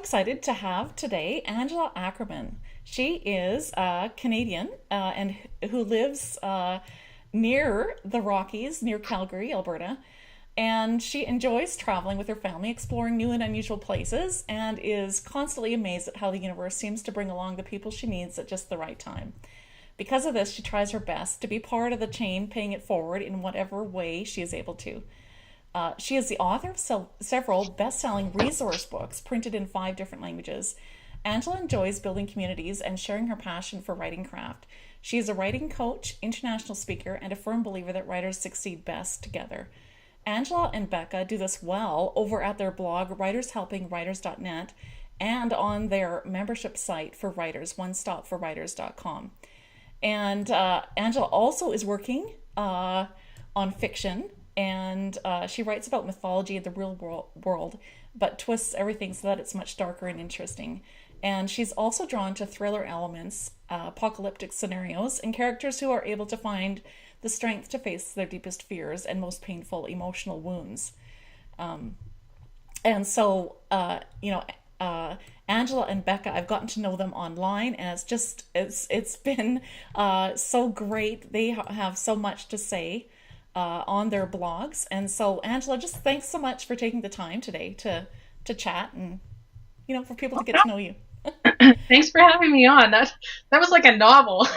excited to have today Angela Ackerman. She is a Canadian and who lives near the Rockies, near Calgary, Alberta. And she enjoys traveling with her family, exploring new and unusual places, and is constantly amazed at how the universe seems to bring along the people she needs at just the right time. Because of this, she tries her best to be part of the chain, paying it forward in whatever way she is able to. She is the author of several best selling resource books printed in 5 different languages. Angela enjoys building communities and sharing her passion for writing craft. She is a writing coach, international speaker, and a firm believer that writers succeed best together. Angela and Becca do this well over at their blog, writershelpingwriters.net, and on their membership site for writers, onestopforwriters.com. And Angela also is working on fiction, and she writes about mythology and the real world, but twists everything so that it's much darker and interesting. And she's also drawn to thriller elements, apocalyptic scenarios, and characters who are able to find the strength to face their deepest fears and most painful emotional wounds. And so, Angela and Becca, I've gotten to know them online, and it's been so great. They have so much to say on their blogs. And so, Angela, just thanks so much for taking the time today to chat and, for people to get to know you. Thanks for having me on. That was like a novel.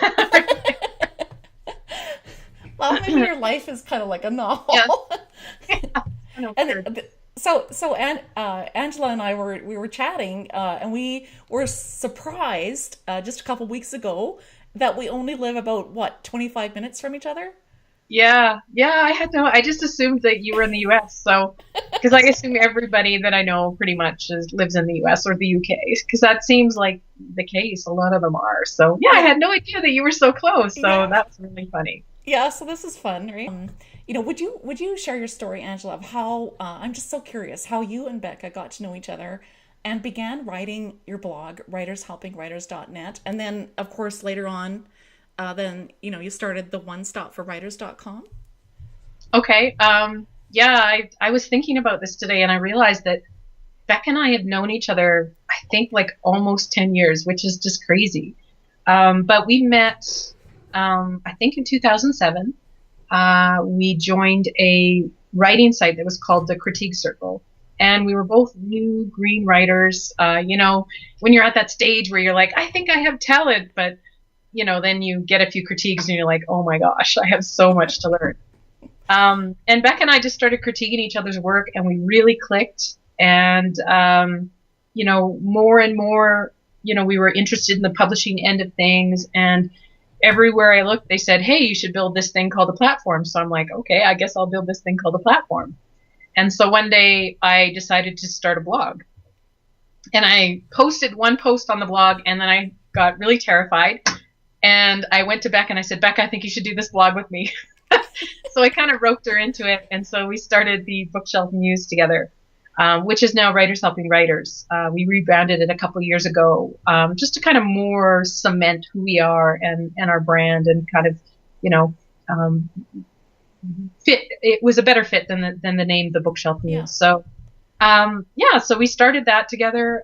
Well, maybe your life is kind of like a Yes. novel. I know, sure. And Angela and I were chatting, and we were surprised just a couple weeks ago that we only live about 25 minutes from each other. Yeah. I just assumed that you were in the U.S. So, because I assume everybody that I know pretty much lives in the U.S. or the U.K. Because that seems like the case. A lot of them are. So, yeah, I Yeah, had no idea that you were so close. So yeah, that was really funny. yeah. So this is fun, right? Would you share your story, Angela, of how I'm just so curious how you and Becca got to know each other and began writing your blog, writershelpingwriters.net, and then, of course, later on, then you started the onestopforwriters.com. Okay. Yeah, I was thinking about this today, and I realized that Beck and I have known each other, I think, like almost 10 years, which is just crazy. But we met, I think, in 2007. We joined a writing site that was called the Critique Circle. And we were both new green writers. When you're at that stage where you're like, I think I have talent, but, then you get a few critiques and you're like, oh my gosh, I have so much to learn. And Beck and I just started critiquing each other's work, and we really clicked. And, more and more, we were interested in the publishing end of things. And everywhere I looked, they said, hey, you should build this thing called a platform. So I'm like, okay, I guess I'll build this thing called a platform. And so one day I decided to start a blog. And I posted one post on the blog, and then I got really terrified. And I went to Beck and I said, Beck, I think you should do this blog with me. So I kind of roped her into it. And so we started the Bookshelf News together, which is now Writers Helping Writers. We rebranded it a couple years ago, just to kind of more cement who we are and our brand, and kind of, um, fit. It was a better fit than the name, the Bookshelf Yeah. News. So, so we started that together.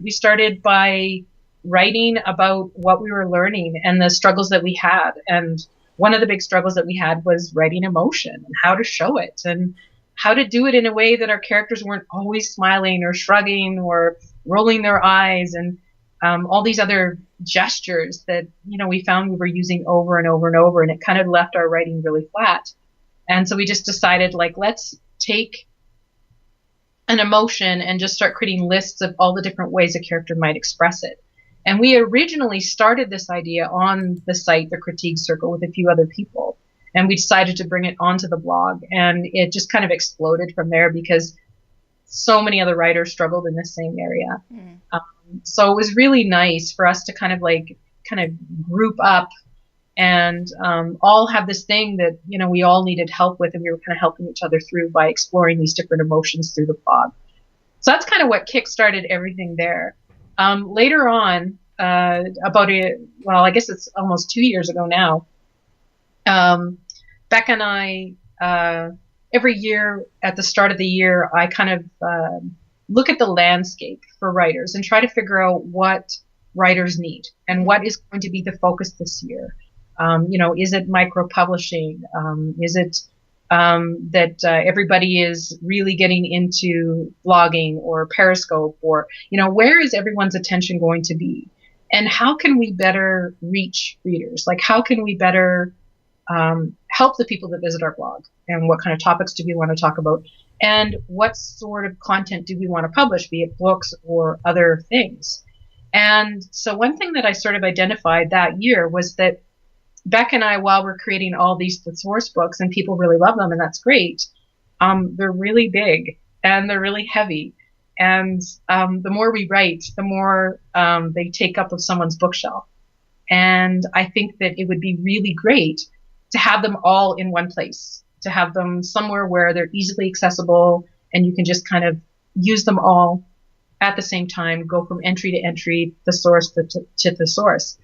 We started by writing about what we were learning and the struggles that we had. And one of the big struggles that we had was writing emotion and how to show it and how to do it in a way that our characters weren't always smiling or shrugging or rolling their eyes, and all these other gestures that, we found we were using over and over and over, and it kind of left our writing really flat. And so we just decided, like, let's take an emotion and just start creating lists of all the different ways a character might express it. And we originally started this idea on the site, the Critique Circle, with a few other people. And we decided to bring it onto the blog. And it just kind of exploded from there because so many other writers struggled in the same area. Mm. So it was really nice for us to kind of group up and all have this thing that, we all needed help with. And we were kind of helping each other through by exploring these different emotions through the blog. So that's kind of what kickstarted everything there. Later on, I guess it's almost 2 years ago now, Beck and I, every year at the start of the year, I kind of look at the landscape for writers and try to figure out what writers need and what is going to be the focus this year. Is it micro publishing? Is it that everybody is really getting into blogging or Periscope, or, where is everyone's attention going to be? And how can we better reach readers? Like, how can we better help the people that visit our blog? And what kind of topics do we want to talk about? And what sort of content do we want to publish, be it books or other things? And so one thing that I sort of identified that year was that Beck and I, while we're creating all these thesaurus books, and people really love them, and that's great, they're really big and they're really heavy. And the more we write, the more they take up of someone's bookshelf. And I think that it would be really great to have them all in one place, to have them somewhere where they're easily accessible and you can just kind of use them all at the same time, go from entry to entry, thesaurus to thesaurus.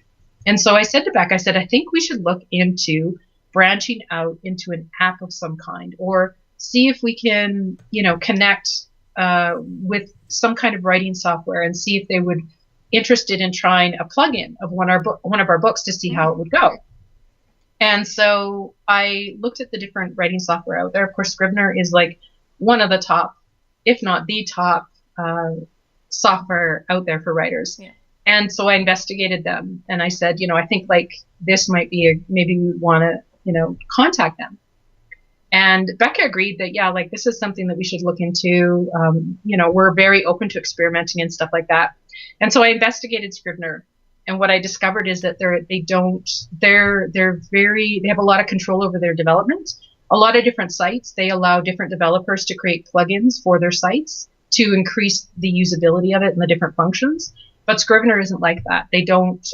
And so I said to Beck, I think we should look into branching out into an app of some kind, or see if we can, connect with some kind of writing software and see if they would interested in trying a plugin of one of our books to see how it would go. And so I looked at the different writing software out there. Of course, Scrivener is like one of the top, if not the top, software out there for writers. Yeah. And so I investigated them, and I said, I think like this might be maybe we want to, contact them. And Becca agreed that, yeah, like this is something that we should look into. We're very open to experimenting and stuff like that. And so I investigated Scrivener, and what I discovered is that they have a lot of control over their development. A lot of different sites, they allow different developers to create plugins for their sites to increase the usability of it and the different functions. But Scrivener isn't like that. They don't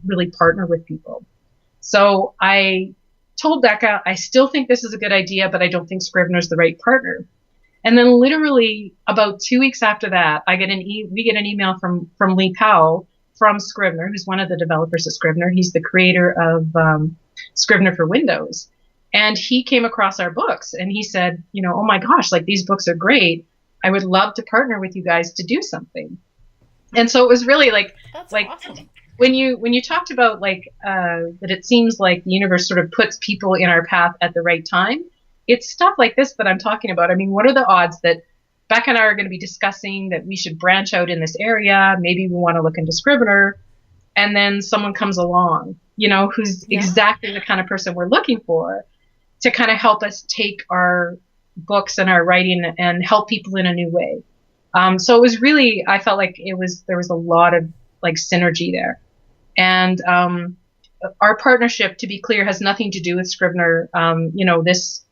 really partner with people. So I told Becca, I still think this is a good idea, but I don't think Scrivener's the right partner. And then literally about 2 weeks after that, we get an email from Lee Powell from Scrivener, who's one of the developers at Scrivener. He's the creator of Scrivener for Windows. And he came across our books and he said, oh my gosh, like these books are great. I would love to partner with you guys to do something. And so it was really that's awesome. when you talked about that it seems like the universe sort of puts people in our path at the right time. It's stuff like this that I'm talking about. I mean, what are the odds that Beck and I are going to be discussing that we should branch out in this area? Maybe we want to look into Scrivener, and then someone comes along, who's exactly the kind of person we're looking for to kind of help us take our books and our writing and help people in a new way. So it was really, I felt like there was a lot of like synergy there. And our partnership, to be clear, has nothing to do with Scrivener. This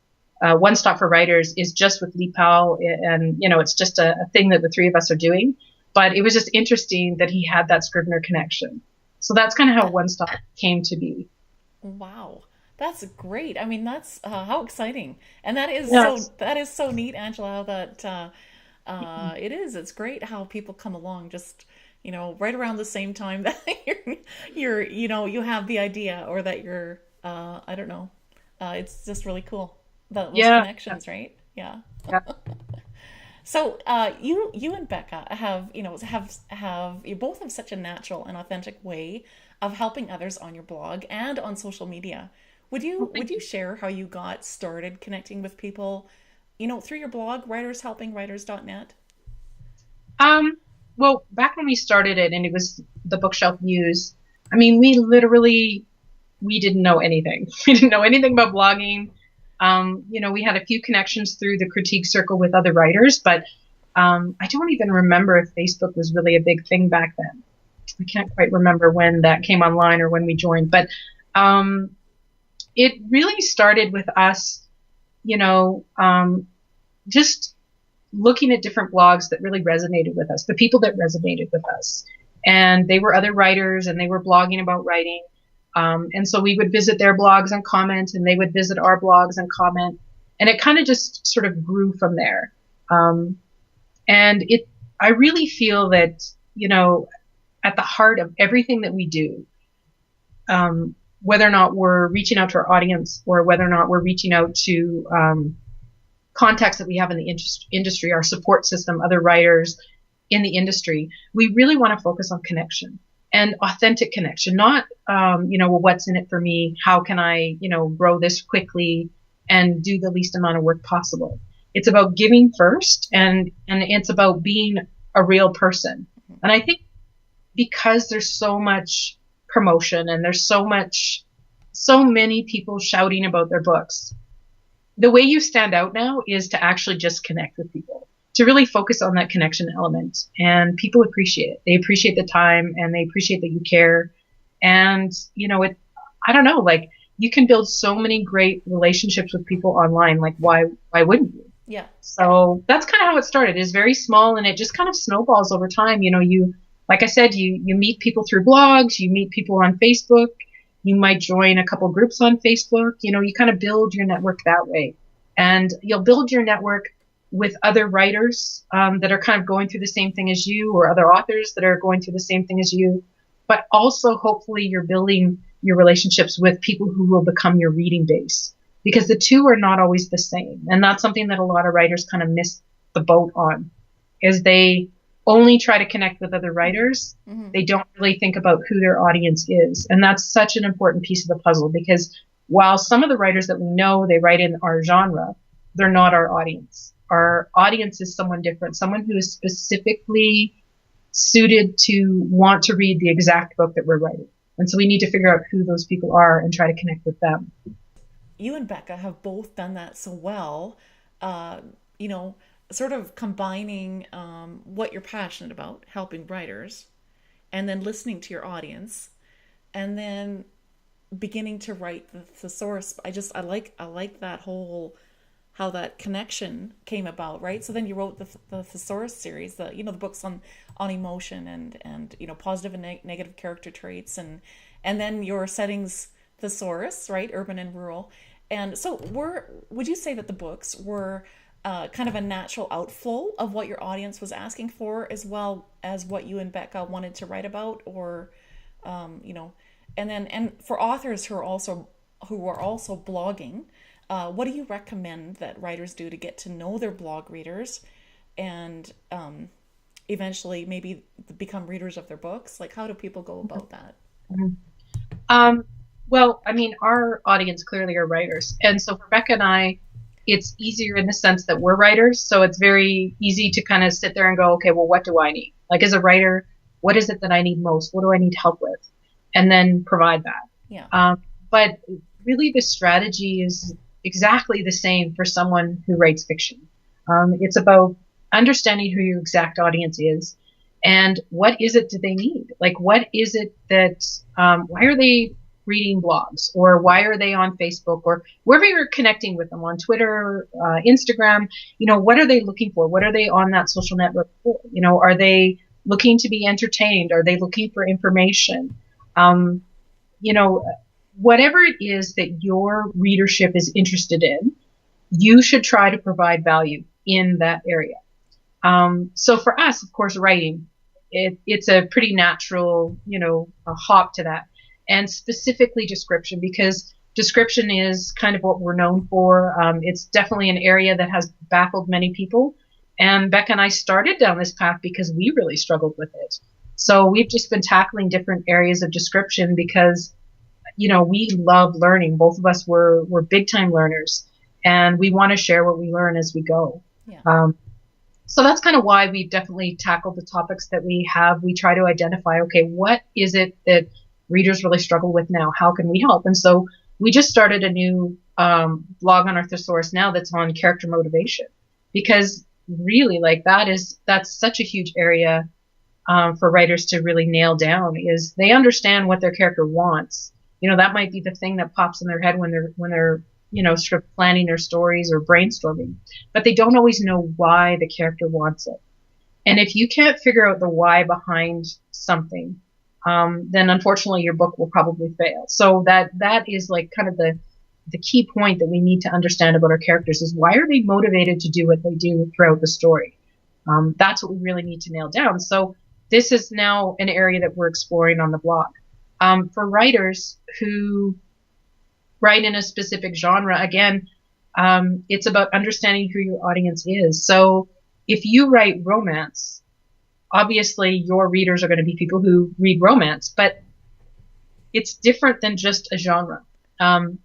One Stop for Writers is just with Lee Powell, and it's just a thing that the three of us are doing. But it was just interesting that he had that Scrivener connection. So that's kind of how One Stop came to be. Wow. That's great. I mean, that's how exciting. And that is so neat, Angela, that it's great how people come along just, right around the same time that you have the idea, or that you're, I don't know. It's just really cool. Those connections, right? Yeah. So, you and Becca have you both have such a natural and authentic way of helping others on your blog and on social media. Would you share how you got started connecting with people, through your blog, writershelpingwriters.net? Well, back when we started it and it was the Bookshelf News, I mean, we didn't know anything. We didn't know anything about blogging. We had a few connections through the critique circle with other writers, but I don't even remember if Facebook was really a big thing back then. I can't quite remember when that came online or when we joined, but it really started with us, just looking at different blogs that really resonated with us, the people that resonated with us. And they were other writers and they were blogging about writing. And so we would visit their blogs and comment, and they would visit our blogs and comment. And it kind of just sort of grew from there. I really feel that, at the heart of everything that we do, whether or not we're reaching out to our audience or whether or not we're reaching out to contacts that we have in the industry, our support system, other writers in the industry, we really want to focus on connection and authentic connection, not, well, what's in it for me? How can I, grow this quickly and do the least amount of work possible? It's about giving first, and it's about being a real person. And I think because there's so much promotion and there's so many people shouting about their books, the way you stand out now is to actually just connect with people, to really focus on that connection element. And people appreciate it. They appreciate the time, and they appreciate that you care. And, I don't know, like, you can build so many great relationships with people online. Like, why wouldn't you? Yeah. So that's kind of how it started. It's very small, and it just kind of snowballs over time. Like I said, you meet people through blogs, you meet people on Facebook, you might join a couple groups on Facebook, you kind of build your network that way. And you'll build your network with other writers that are kind of going through the same thing as you, or other authors that are going through the same thing as you. But also, hopefully, you're building your relationships with people who will become your reading base, because the two are not always the same. And that's something that a lot of writers kind of miss the boat on, is they only try to connect with other writers. Mm-hmm. They don't really think about who their audience is. And that's such an important piece of the puzzle, because while some of the writers that we know, they write in our genre, they're not our audience. Our audience is someone different, someone who is specifically suited to want to read the exact book that we're writing. And so we need to figure out who those people are and try to connect with them. You and Becca have both done that so well, sort of combining what you're passionate about, helping writers, and then listening to your audience, and then beginning to write the thesaurus. I like that whole, how that connection came about, right? So then you wrote the thesaurus series, the books on emotion and positive and negative character traits, and then your settings thesaurus, right? Urban and rural. And so would you say that the books were kind of a natural outflow of what your audience was asking for, as well as what you and Becca wanted to write about, or, and for authors who are also blogging, what do you recommend that writers do to get to know their blog readers and eventually maybe become readers of their books? Like, how do people go about that? Well, I mean, our audience clearly are writers. And so for Becca and I, it's easier in the sense that we're writers. So it's very easy to kind of sit there and go, okay, well, what do I need? Like, as a writer, what is it that I need most? What do I need help with? And then provide that. Yeah. But really the strategy is exactly the same for someone who writes fiction. It's about understanding who your exact audience is and what is it that they need? Like, what is it that, why are they reading blogs, or why are they on Facebook, or wherever you're connecting with them, on Twitter, Instagram, what are they looking for? What are they on that social network for? Are they looking to be entertained? Are they looking for information? Whatever it is that your readership is interested in, you should try to provide value in that area. So for us, of course, writing, it's a pretty natural, a hop to that. And specifically description, because description is kind of what we're known for. It's definitely an area that has baffled many people. And Becca and I started down this path because we really struggled with it. So we've just been tackling different areas of description because, we love learning. Both of us were big time learners, and we want to share what we learn as we go. Yeah. So that's kind of why we've definitely tackled the topics that we have. We try to identify, okay, what is it that readers really struggle with now? How can we help? And so we just started a new blog on our thesaurus now that's on character motivation, because really, like, that's such a huge area for writers to really nail down, is they understand what their character wants. That might be the thing that pops in their head when they're sort of planning their stories or brainstorming, but they don't always know why the character wants it. And if you can't figure out the why behind something, then unfortunately your book will probably fail. So that is like kind of the key point that we need to understand about our characters, is why are they motivated to do what they do throughout the story? That's what we really need to nail down. So this is now an area that we're exploring on the blog. For writers who write in a specific genre, again, It's about understanding who your audience is. So if you write romance, obviously your readers are going to be people who read romance, but it's different than just a genre.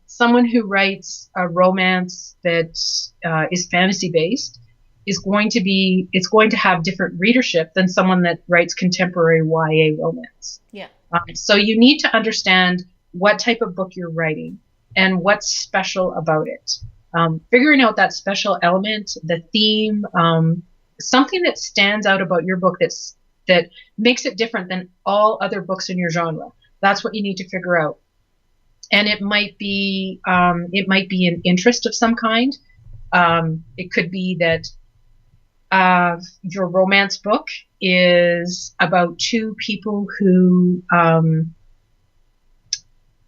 Someone who writes a romance that is fantasy based it's going to have different readership than someone that writes contemporary YA romance. Yeah. So you need to understand what type of book you're writing and what's special about it. Figuring out that special element, the theme, something that stands out about your book that makes it different than all other books in your genre. That's what you need to figure out. And it might be an interest of some kind. It could be that your romance book is about two people who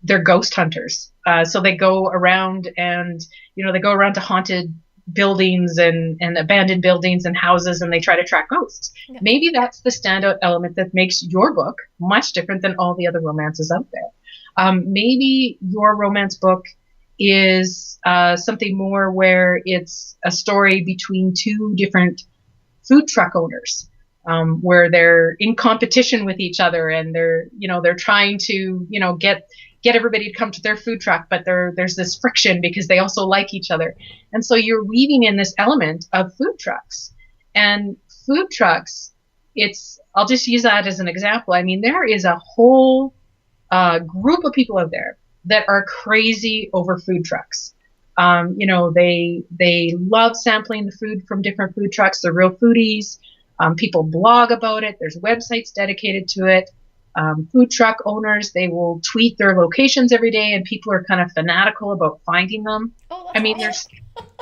they're ghost hunters. So they go around and they go around to haunted buildings and abandoned buildings and houses, and they try to track ghosts. Yeah. Maybe that's the standout element that makes your book much different than all the other romances out there. Maybe your romance book is something more where it's a story between two different food truck owners, where they're in competition with each other, and they're trying to get everybody to come to their food truck, but there's this friction because they also like each other. And so you're weaving in this element of food trucks. And food trucks, I'll just use that as an example. I mean, there is a whole group of people out there that are crazy over food trucks. They love sampling the food from different food trucks. They're real foodies. People blog about it. There's websites dedicated to it. Food truck owners, they will tweet their locations every day, and people are kind of fanatical about finding them. Oh, I mean, there's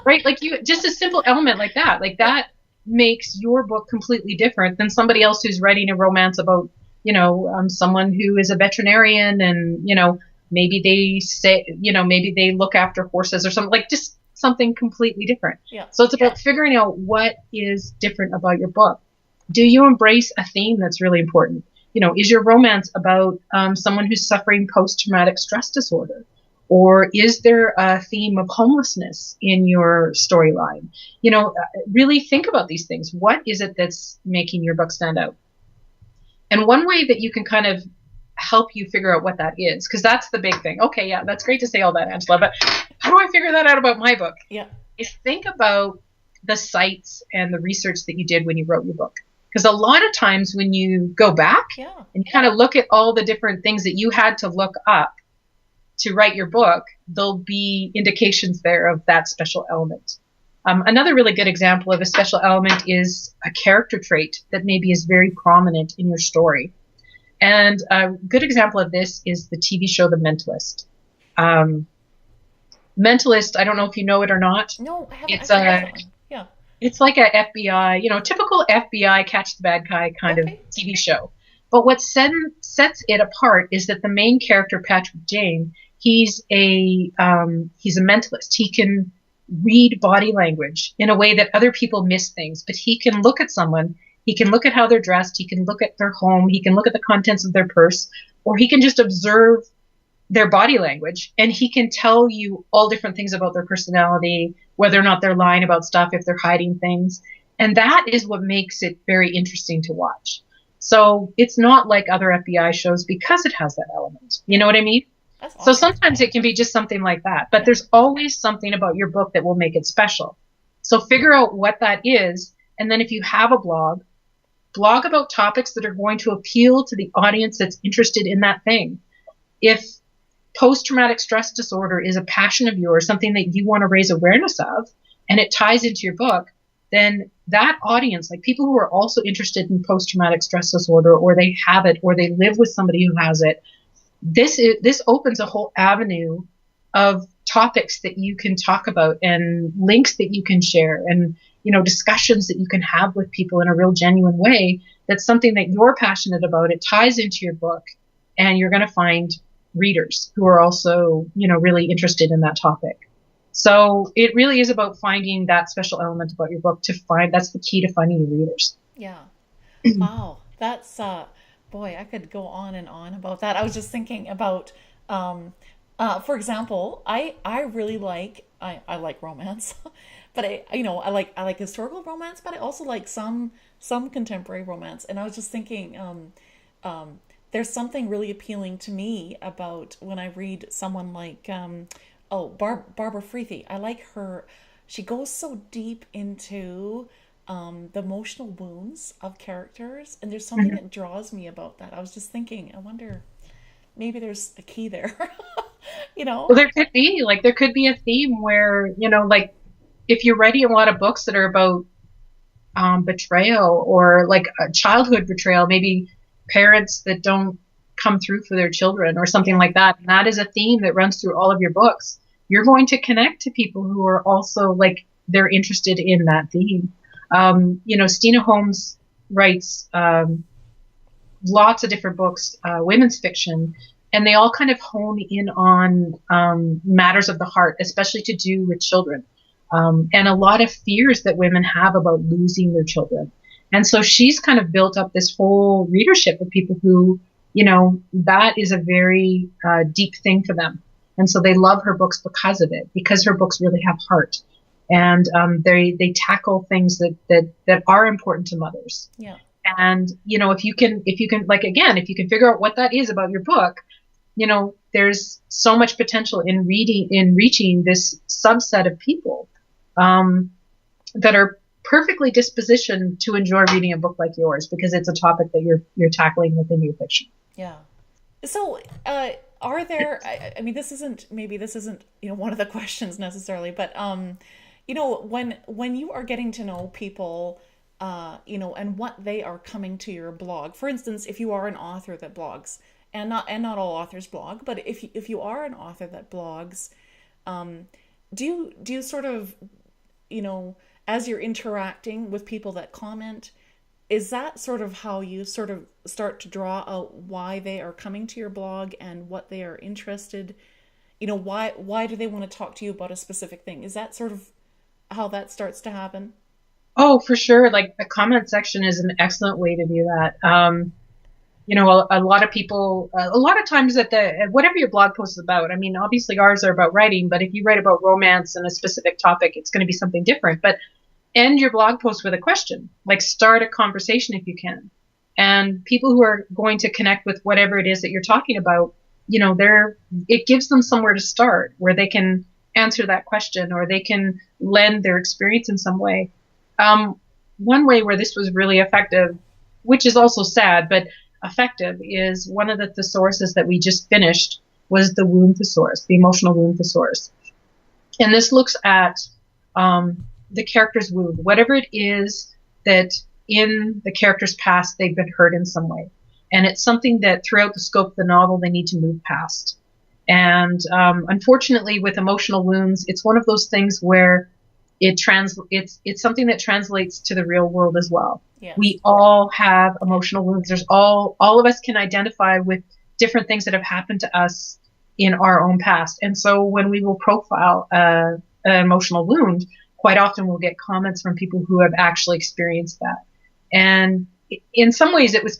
right, like just a simple element like that makes your book completely different than somebody else who's writing a romance about, someone who is a veterinarian, and maybe they look after horses or something, like just something completely different. Yeah. So it's about figuring out what is different about your book. Do you embrace a theme that's really important? Is your romance about someone who's suffering post-traumatic stress disorder? Or is there a theme of homelessness in your storyline? Really think about these things. What is it that's making your book stand out? And one way that you can kind of help you figure out what that is, because that's the big thing. Okay, yeah, that's great to say all that, Angela, but how do I figure that out about my book? Yeah. Is think about the sites and the research that you did when you wrote your book. Because a lot of times when you go back and kind of look at all the different things that you had to look up to write your book, there'll be indications there of that special element. Another really good example of a special element is a character trait that maybe is very prominent in your story. And a good example of this is the TV show The Mentalist. Mentalist, I don't know if you know it or not. No, I haven't. It's It's like a FBI, typical FBI catch the bad guy kind of TV show. But what sets it apart is that the main character, Patrick Jane, he's a mentalist. He can read body language in a way that other people miss things. But he can look at someone, he can look at how they're dressed, he can look at their home, he can look at the contents of their purse, or he can just observe their body language, and he can tell you all different things about their personality, whether or not they're lying about stuff, if they're hiding things. And that is what makes it very interesting to watch. So it's not like other FBI shows because it has that element. You know what I mean? That's awesome. So sometimes it can be just something like that, but there's always something about your book that will make it special. So figure out what that is. And then if you have a blog about topics that are going to appeal to the audience that's interested in that thing. If post-traumatic stress disorder is a passion of yours, something that you want to raise awareness of, and it ties into your book, then that audience, like people who are also interested in post-traumatic stress disorder, or they have it, or they live with somebody who has it, this opens a whole avenue of topics that you can talk about, and links that you can share, and discussions that you can have with people in a real genuine way. That's something that you're passionate about. It ties into your book, and you're going to find readers who are also, really interested in that topic. So it really is about finding that special element about your book that's the key to finding your readers. Yeah. Wow. That's, boy, I could go on and on about that. I was just thinking about, For example, I really like I like romance, but I like historical romance, but I also like some contemporary romance. And I was just thinking, there's something really appealing to me about when I read someone like Barbara Freethy. I like her. She goes so deep into the emotional wounds of characters, and there's something Mhm. that draws me about that. I was just thinking, I wonder, maybe there's a key there. you know? Well, there could be a theme where, like if you're writing a lot of books that are about betrayal or like a childhood betrayal, maybe parents that don't come through for their children or something Yeah. like that. And that is a theme that runs through all of your books. You're going to connect to people who are also like they're interested in that theme. Stina Holmes writes lots of different books, women's fiction, and they all kind of hone in on matters of the heart, especially to do with children, and a lot of fears that women have about losing their children. And so she's kind of built up this whole readership of people who, that is a very deep thing for them. And so they love her books because of it, because her books really have heart. And they tackle things that are important to mothers. Yeah. And if you can like again if you can figure out what that is about your book, there's so much potential in reaching this subset of people um, that are perfectly dispositioned to enjoy reading a book like yours because it's a topic that you're tackling within your fiction. Yeah. So, are there? I mean, this isn't one of the questions necessarily, but when you are getting to know people, and what they are coming to your blog. For instance, if you are an author that blogs, and not all authors blog, but if you are an author that blogs, do you sort of, you know, as you're interacting with people that comment, is that sort of how you sort of start to draw out why they are coming to your blog and what they are interested, why do they want to talk to you about a specific thing? Is that sort of how that starts to happen? Oh, for sure. Like the comment section is an excellent way to do that. A lot of people, a lot of times whatever your blog post is about, I mean, obviously ours are about writing, but if you write about romance and a specific topic, it's going to be something different. But end your blog post with a question, like start a conversation if you can. And people who are going to connect with whatever it is that you're talking about, it gives them somewhere to start where they can answer that question or they can lend their experience in some way. Um, One way where this was really effective, which is also sad, but effective, is one of the thesauruses that we just finished was the wound thesaurus, the emotional wound thesaurus. And this looks at the character's wound, whatever it is that in the character's past they've been hurt in some way. And it's something that throughout the scope of the novel they need to move past. And unfortunately, with emotional wounds, it's one of those things where it's something that translates to the real world as well. Yes. We all have emotional wounds. There's all of us can identify with different things that have happened to us in our own past. And so when we will profile an emotional wound, quite often we'll get comments from people who have actually experienced that. And in some ways it's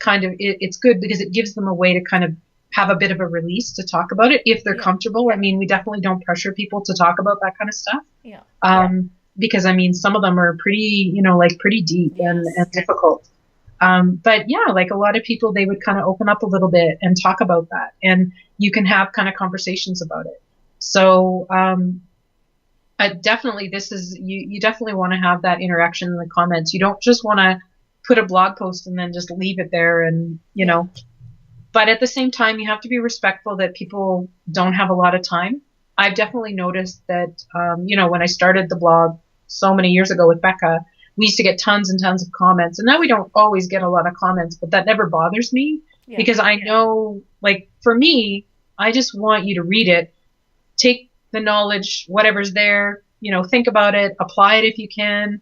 good because it gives them a way to kind of have a bit of a release to talk about it if they're Yeah. comfortable. I mean, we definitely don't pressure people to talk about that kind of stuff. Yeah. Because I mean, some of them are pretty, like pretty deep Yes. and difficult. But yeah, like a lot of people, they would kind of open up a little bit and talk about that. And you can have kind of conversations about it. So, definitely you definitely want to have that interaction in the comments. You don't just want to put a blog post and then just leave it there Yeah. but at the same time, you have to be respectful that people don't have a lot of time. I've definitely noticed that, when I started the blog so many years ago with Becca, we used to get tons and tons of comments. And now we don't always get a lot of comments, but that never bothers me Yeah. because I know, like, for me, I just want you to read it, take the knowledge, whatever's there, think about it, apply it if you can.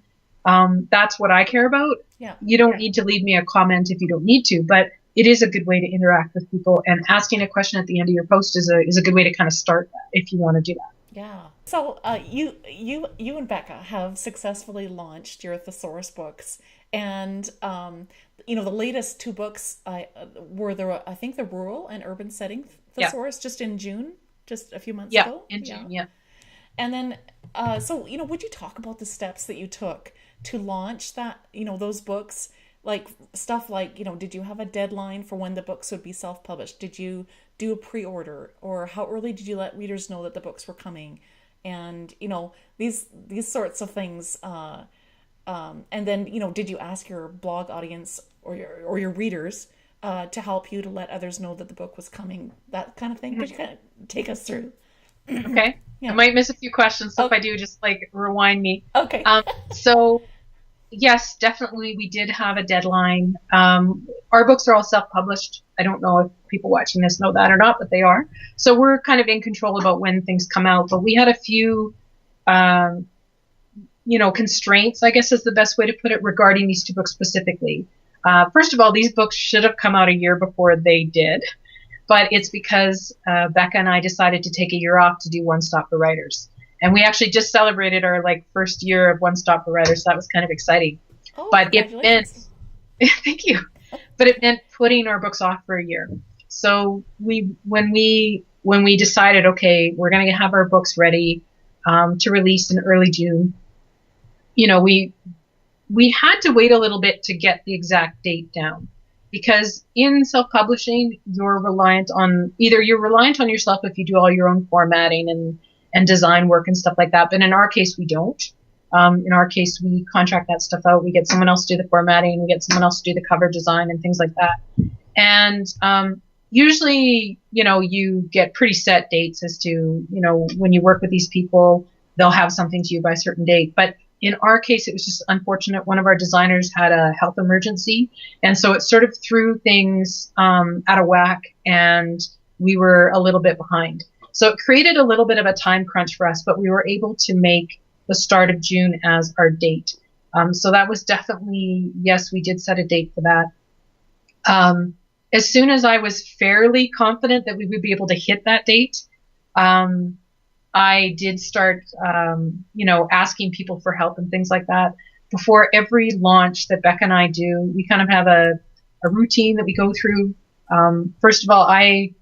That's what I care about. Yeah. You don't need to leave me a comment if you don't need to, but it is a good way to interact with people. And asking a question at the end of your post is a good way to kind of start that if you want to do that. Yeah. So, you and Becca have successfully launched your thesaurus books, and the latest two books were I think the rural and urban setting Yeah. thesaurus just in June. just a few months Yeah, ago. in Yeah. June. Yeah. And then, so, would you talk about the steps that you took to launch that, those books? Like stuff like, did you have a deadline for when the books would be self-published? Did you do a pre-order, or how early did you let readers know that the books were coming? And, these sorts of things. And then, did you ask your blog audience or your readers to help you to let others know that the book was coming? That kind of thing. Could you kind of take us through? Okay. I Yeah. might miss a few questions, so if Oh, I do, just like rewind me. okay. So yes, definitely we did have a deadline. Our books are all self-published. I don't know if people watching this know that or not, but they are. So we're kind of in control about when things come out. But we had a few, um, constraints, I guess is the best way to put it, regarding these two books specifically. First of all, these books should have come out a year before they did, but it's because Becca and I decided to take a year off to do One Stop for Writers. And we actually just celebrated our first year of One Stop for Writers, so that was kind of exciting. Oh, But it meant, congratulations. thank you, but it meant putting our books off for a year. So when we decided, okay, we're going to have our books ready to release in early June, we had to wait a little bit to get the exact date down, because in self-publishing, you're reliant on yourself if you do all your own formatting and design work and stuff like that. But in our case, we don't. In our case, we contract that stuff out. We get someone else to do the formatting. We get someone else to do the cover design and things like that. And usually, you get pretty set dates as to, when you work with these people, they'll have something to you by a certain date. But in our case, it was just unfortunate. One of our designers had a health emergency, and so it sort of threw things out of whack, and we were a little bit behind. So it created a little bit of a time crunch for us, but we were able to make the start of June as our date. So that was definitely, yes, we did set a date for that. As soon as I was fairly confident that we would be able to hit that date, I did start, asking people for help and things like that. Before every launch that Becca and I do, we kind of have a routine that we go through. First of all, I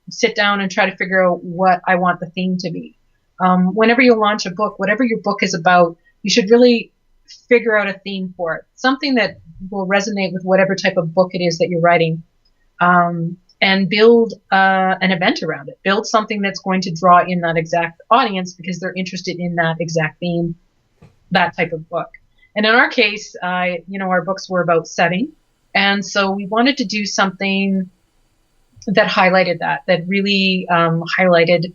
sit down and try to figure out what I want the theme to be. Whenever you launch a book, whatever your book is about, you should really figure out a theme for it, something that will resonate with whatever type of book it is that you're writing. And build an event around it. Build something that's going to draw in that exact audience because they're interested in that exact theme, that type of book. And in our case, our books were about setting. And so we wanted to do something that highlighted that really highlighted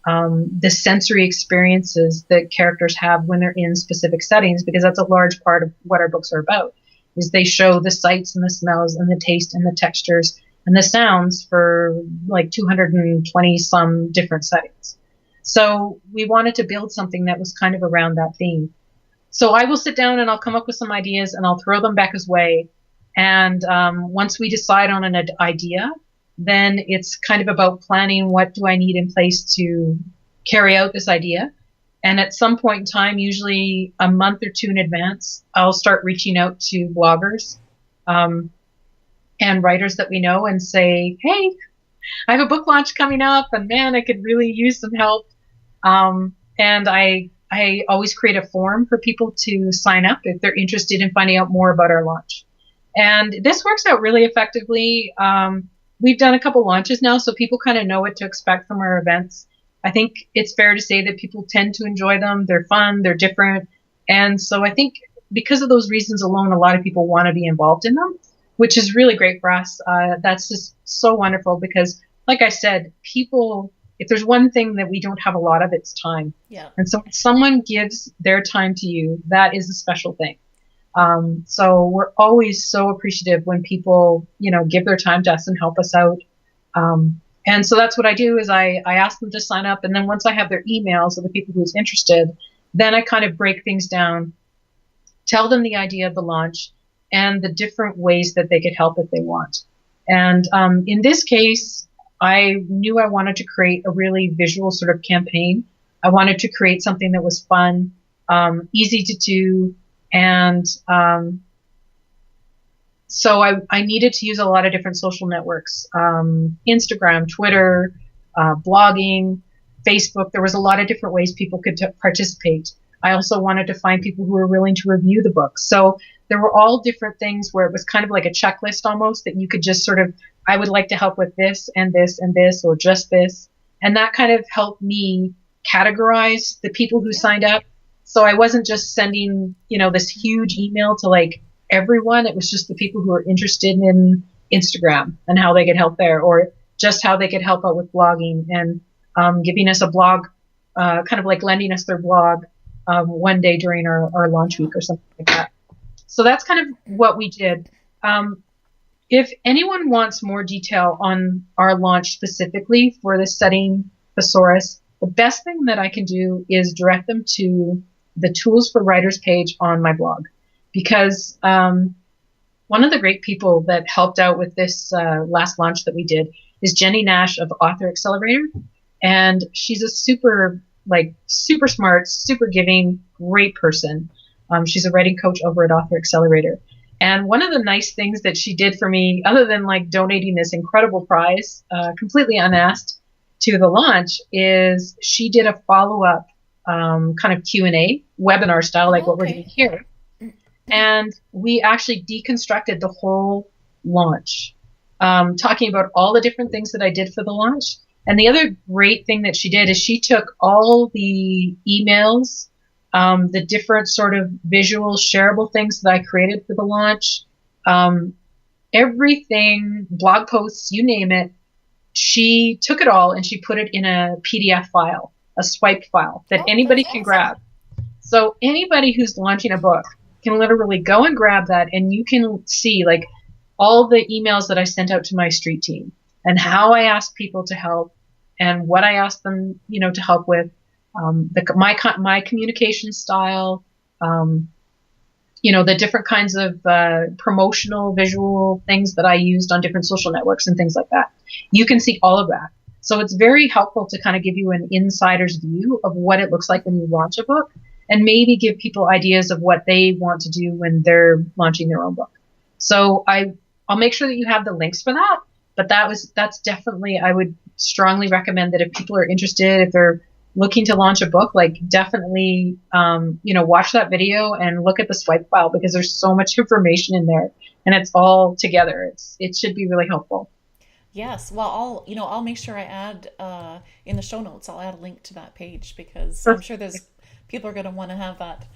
the sensory experiences that characters have when they're in specific settings, because that's a large part of what our books are about, is they show the sights and the smells and the taste and the textures and the sounds for 220 some different settings. So we wanted to build something that was kind of around that theme. So I will sit down and I'll come up with some ideas and I'll throw them Becca's way. And once we decide on an idea, then it's kind of about planning, what do I need in place to carry out this idea. And at some point in time, usually a month or two in advance, I'll start reaching out to bloggers and writers that we know and say, hey, I have a book launch coming up and man, I could really use some help. And I always create a form for people to sign up if they're interested in finding out more about our launch. And this works out really effectively. We've done a couple launches now, so people kind of know what to expect from our events. I think it's fair to say that people tend to enjoy them. They're fun, they're different. And so I think because of those reasons alone, a lot of people want to be involved in them, which is really great for us. That's just so wonderful because, like I said, people, if there's one thing that we don't have a lot of, it's time. Yeah. And so when someone gives their time to you, that is a special thing. So we're always so appreciative when people, give their time to us and help us out. And so that's what I do is I ask them to sign up. And then once I have their emails of the people who's interested, then I kind of break things down, tell them the idea of the launch and the different ways that they could help if they want. And in this case, I knew I wanted to create a really visual sort of campaign. I wanted to create something that was fun, easy to do. And so I needed to use a lot of different social networks, Instagram, Twitter, blogging, Facebook. There was a lot of different ways people could participate. I also wanted to find people who were willing to review the books. So there were all different things where it was kind of like a checklist almost that you could just sort of, I would like to help with this and this and this, or just this. And that kind of helped me categorize the people who signed up. So I wasn't just sending, this huge email to like everyone. It was just the people who were interested in Instagram and how they could help there, or just how they could help out with blogging and giving us a blog, kind of like lending us their blog one day during our launch week or something like that. So that's kind of what we did. If anyone wants more detail on our launch specifically for the Setting Thesaurus, the best thing that I can do is direct them to the Tools for Writers page on my blog. Because one of the great people that helped out with this last launch that we did is Jenny Nash of Author Accelerator. And she's a super smart, super giving, great person. She's a writing coach over at Author Accelerator. And one of the nice things that she did for me, other than like donating this incredible prize, completely unasked, to the launch, is she did a follow-up kind of Q&A, webinar style, like what we're doing here. And we actually deconstructed the whole launch, talking about all the different things that I did for the launch. And the other great thing that she did is she took all the emails, the different sort of visual shareable things that I created for the launch, everything, blog posts, you name it. She took it all and she put it in a PDF file, a swiped file that anybody can grab. So anybody who's launching a book can literally go and grab that, and you can see like all the emails that I sent out to my street team and how I asked people to help and what I asked them, to help with, my communication style, the different kinds of promotional visual things that I used on different social networks and things like that. You can see all of that. So it's very helpful to kind of give you an insider's view of what it looks like when you launch a book, and maybe give people ideas of what they want to do when they're launching their own book. So I'll make sure that you have the links for that. But that's definitely, I would strongly recommend that if people are interested, if they're looking to launch a book, like definitely, watch that video and look at the swipe file, because there's so much information in there and it's all together. It should be really helpful. Yes. Well, I'll make sure I add in the show notes, I'll add a link to that page, because Perfect. I'm sure there's people are going to want to have that,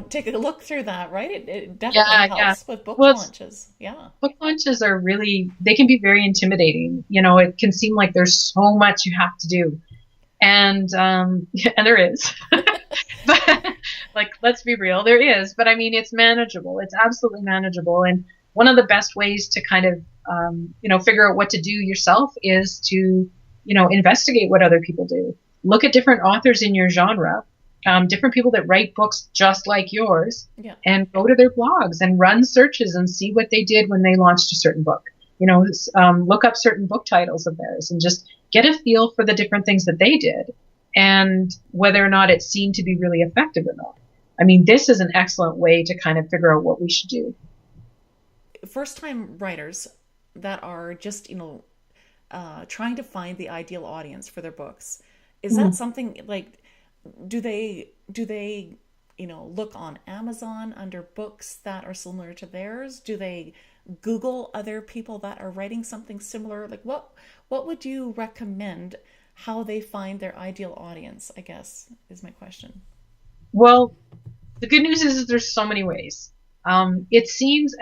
take a look through that, right? It definitely helps with book launches. Yeah. Book launches are they can be very intimidating. It can seem like there's so much you have to do. And there is, but like, let's be real, there is, but I mean, it's manageable. It's absolutely manageable. And one of the best ways to kind of, figure out what to do yourself is to, investigate what other people do. Look at different authors in your genre, different people that write books just like yours, and go to their blogs and run searches and see what they did when they launched a certain book. Look up certain book titles of theirs and just get a feel for the different things that they did and whether or not it seemed to be really effective or not. I mean, this is an excellent way to kind of figure out what we should do. First-time writers that are just, trying to find the ideal audience for their books, is that something like, do they look on Amazon under books that are similar to theirs? Do they Google other people that are writing something similar? Like, what would you recommend how they find their ideal audience, I guess, is my question. Well, the good news is there's so many ways. It seems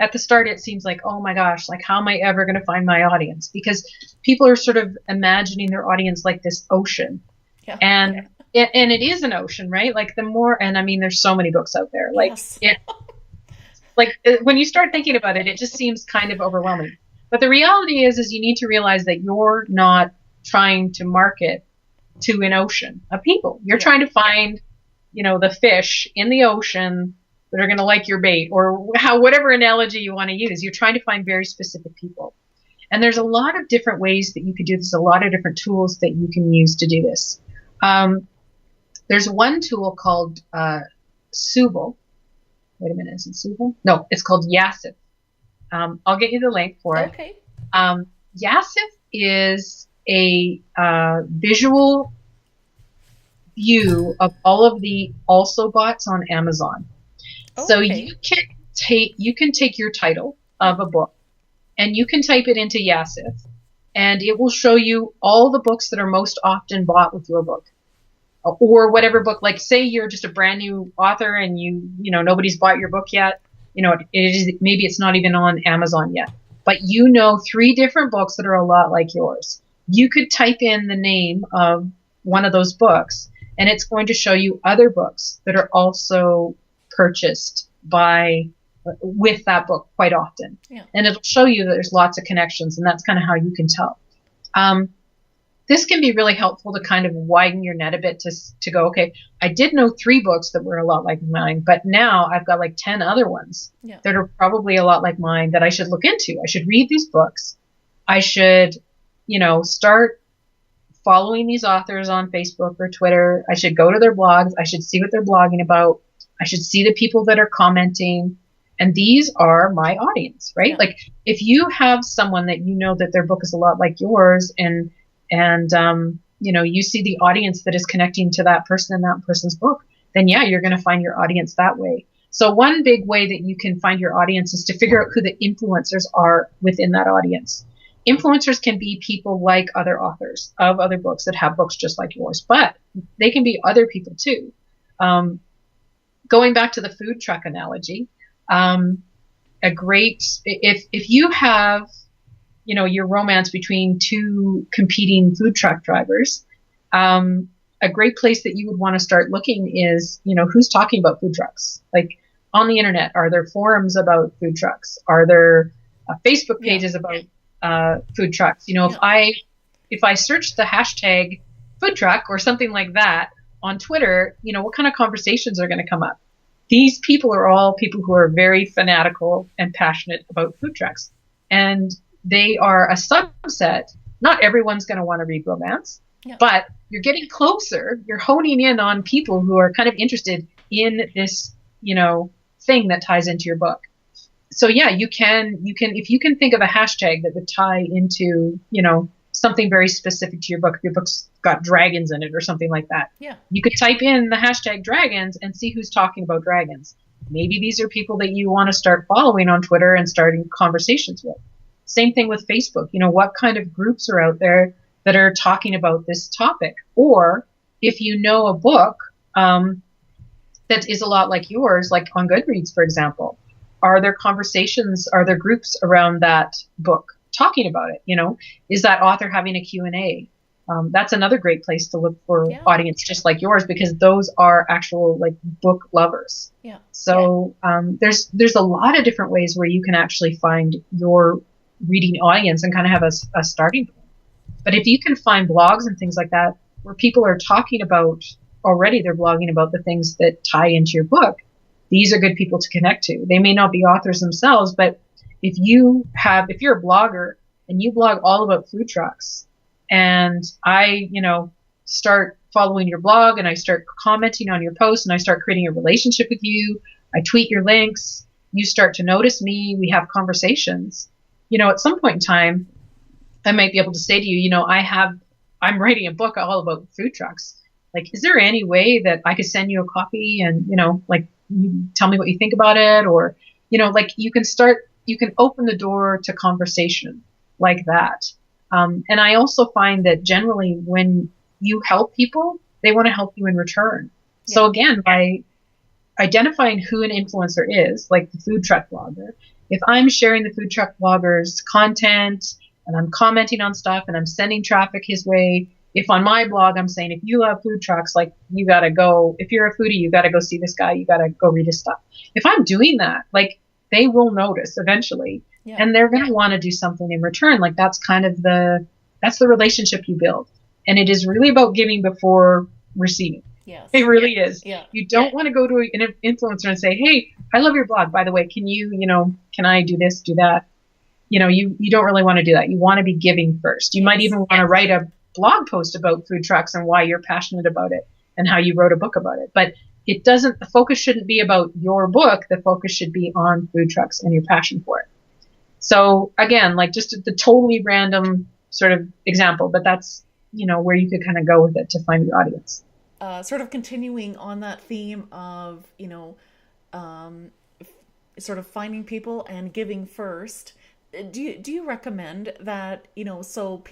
like, oh my gosh, like, how am I ever going to find my audience? Because people are sort of imagining their audience like this ocean. Yeah. And it is an ocean, right? Like and I mean, there's so many books out there. Like, yes. When you start thinking about it, it just seems kind of overwhelming. But the reality is you need to realize that you're not trying to market to an ocean of people. You're trying to find, the fish in the ocean that are going to like your bait, or whatever analogy you want to use. You're trying to find very specific people. And there's a lot of different ways that you could do this, a lot of different tools that you can use to do this. There's one tool called Subel. Wait a minute, is it Subel? No, it's called Yassif. I'll get you the link for it. Okay. Yassif is a visual view of all of the also bots on Amazon. So Okay. you can take your title of a book and you can type it into Yasif, and it will show you all the books that are most often bought with your book, or whatever book. Like, say you're just a brand new author and nobody's bought your book yet. Maybe it's not even on Amazon yet, but 3 different books that are a lot like yours. You could type in the name of one of those books, and it's going to show you other books that are also purchased with that book quite often. Yeah. And it'll show you that there's lots of connections, and that's kind of how you can tell. This can be really helpful to kind of widen your net a bit to go, okay, I did know 3 books that were a lot like mine, but now I've got like 10 other ones that are probably a lot like mine that I should look into. I should read these books. I should, start following these authors on Facebook or Twitter. I should go to their blogs. I should see what they're blogging about. I should see the people that are commenting. And these are my audience, right? Yeah. Like, if you have someone that that their book is a lot like yours, and you see the audience that is connecting to that person and that person's book, then yeah, you're going to find your audience that way. So one big way that you can find your audience is to figure out who the influencers are within that audience. Influencers can be people like other authors of other books that have books just like yours, but they can be other people too. Going back to the food truck analogy, if you have, your romance between 2 competing food truck drivers, a great place that you would want to start looking is, who's talking about food trucks? Like, on the internet, are there forums about food trucks? Are there Facebook pages about food trucks? If I search the hashtag food truck or something like that on Twitter, what kind of conversations are going to come up? These people are all people who are very fanatical and passionate about food trucks. And they are a subset. Not everyone's going to want to read romance, but you're getting closer. You're honing in on people who are kind of interested in this, thing that ties into your book. So yeah, you can, if you can think of a hashtag that would tie into, something very specific to your book. If your book's got dragons in it or something like that. Yeah. You could type in the hashtag dragons and see who's talking about dragons. Maybe these are people that you want to start following on Twitter and starting conversations with. Same thing with Facebook. What kind of groups are out there that are talking about this topic? Or if you know a book that is a lot like yours, like on Goodreads, for example, are there conversations, are there groups around that book talking about it? Is that author having a Q&A? That's another great place to look for audience just like yours, because those are actual like book lovers. Yeah. So there's a lot of different ways where you can actually find your reading audience and kind of have a starting point. But if you can find blogs and things like that where people are talking about already, they're blogging about the things that tie into your book, these are good people to connect to. They may not be authors themselves, but if you're a blogger and you blog all about food trucks, and I, start following your blog and I start commenting on your posts and I start creating a relationship with you, I tweet your links, you start to notice me, we have conversations, at some point in time, I might be able to say to you, I'm writing a book all about food trucks. Like, is there any way that I could send you a copy and, you tell me what you think about it? Or, you can open the door to conversation like that. And I also find that generally when you help people, they want to help you in return. Yeah. So again, by identifying who an influencer is, like the food truck blogger, if I'm sharing the food truck blogger's content and I'm commenting on stuff and I'm sending traffic his way, if on my blog I'm saying, if you love food trucks, like, you got to go, if you're a foodie, you got to go see this guy, you got to go read his stuff. If I'm doing that, like, they will notice eventually. Yeah. And they're going to want to do something in return. Like, that's kind of that's the relationship you build. And it is really about giving before receiving. Yes. It really is. Yeah. You don't want to go to an influencer and say, hey, I love your blog. By the way, can I do this, do that? You don't really want to do that. You want to be giving first. You might even want to write a blog post about food trucks and why you're passionate about it and how you wrote a book about it. But the focus shouldn't be about your book. The focus should be on food trucks and your passion for it. So again, like, just the totally random sort of example, but that's, where you could kind of go with it to find your audience. Sort of continuing on that theme of, sort of finding people and giving first. Do you recommend that, so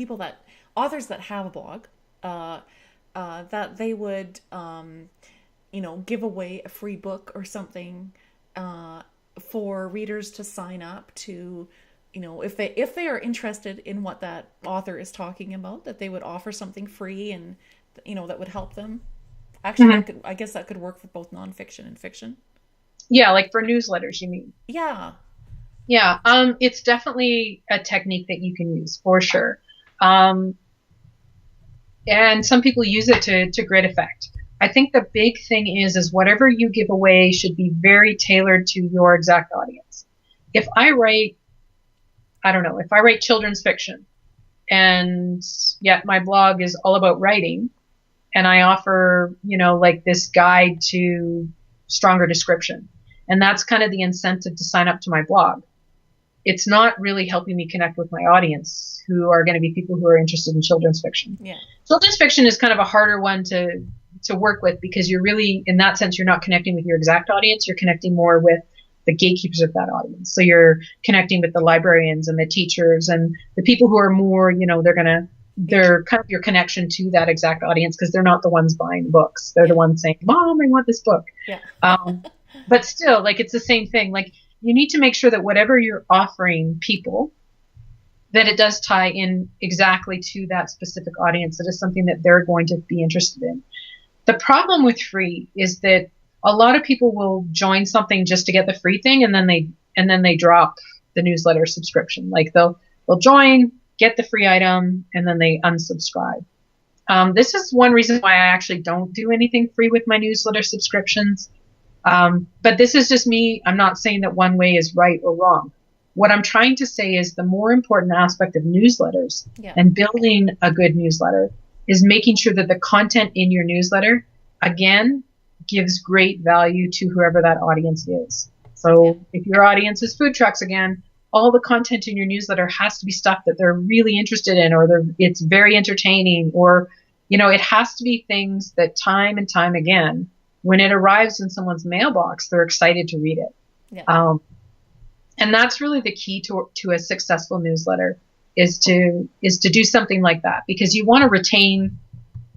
authors that have a blog, that they would, give away a free book or something, for readers to sign up to, if they are interested in what that author is talking about, that they would offer something free and, that would help them? Actually, I guess that could work for both nonfiction and fiction. Yeah, like for newsletters, you mean? Yeah. Yeah, it's definitely a technique that you can use for sure. And some people use it to great effect. I think the big thing is whatever you give away should be very tailored to your exact audience. If I write children's fiction, and yet my blog is all about writing, and I offer, like this guide to stronger description, and that's kind of the incentive to sign up to my blog, it's not really helping me connect with my audience, who are going to be people who are interested in children's fiction. Yeah. Children's fiction is kind of a harder one to work with, because you're really, in that sense, you're not connecting with your exact audience. You're connecting more with the gatekeepers of that audience. So you're connecting with the librarians and the teachers and the people who are more, they're kind of your connection to that exact audience, because they're not the ones buying books. They're the ones saying, Mom, I want this book. Yeah. But still, like, it's the same thing. Like, you need to make sure that whatever you're offering people, that it does tie in exactly to that specific audience. That is something that they're going to be interested in. The problem with free is that a lot of people will join something just to get the free thing, and then they drop the newsletter subscription. Like, they'll join, get the free item, and then they unsubscribe. This is one reason why I actually don't do anything free with my newsletter subscriptions. But this is just me. I'm not saying that one way is right or wrong. What I'm trying to say is the more important aspect of newsletters and building a good newsletter is making sure that the content in your newsletter, again, gives great value to whoever that audience is. So if your audience is food trucks, again, all the content in your newsletter has to be stuff that they're really interested in, or it's very entertaining, or, it has to be things that time and time again, when it arrives in someone's mailbox, they're excited to read it. Yeah. And that's really the key to a successful newsletter, is to do something like that, because you want to retain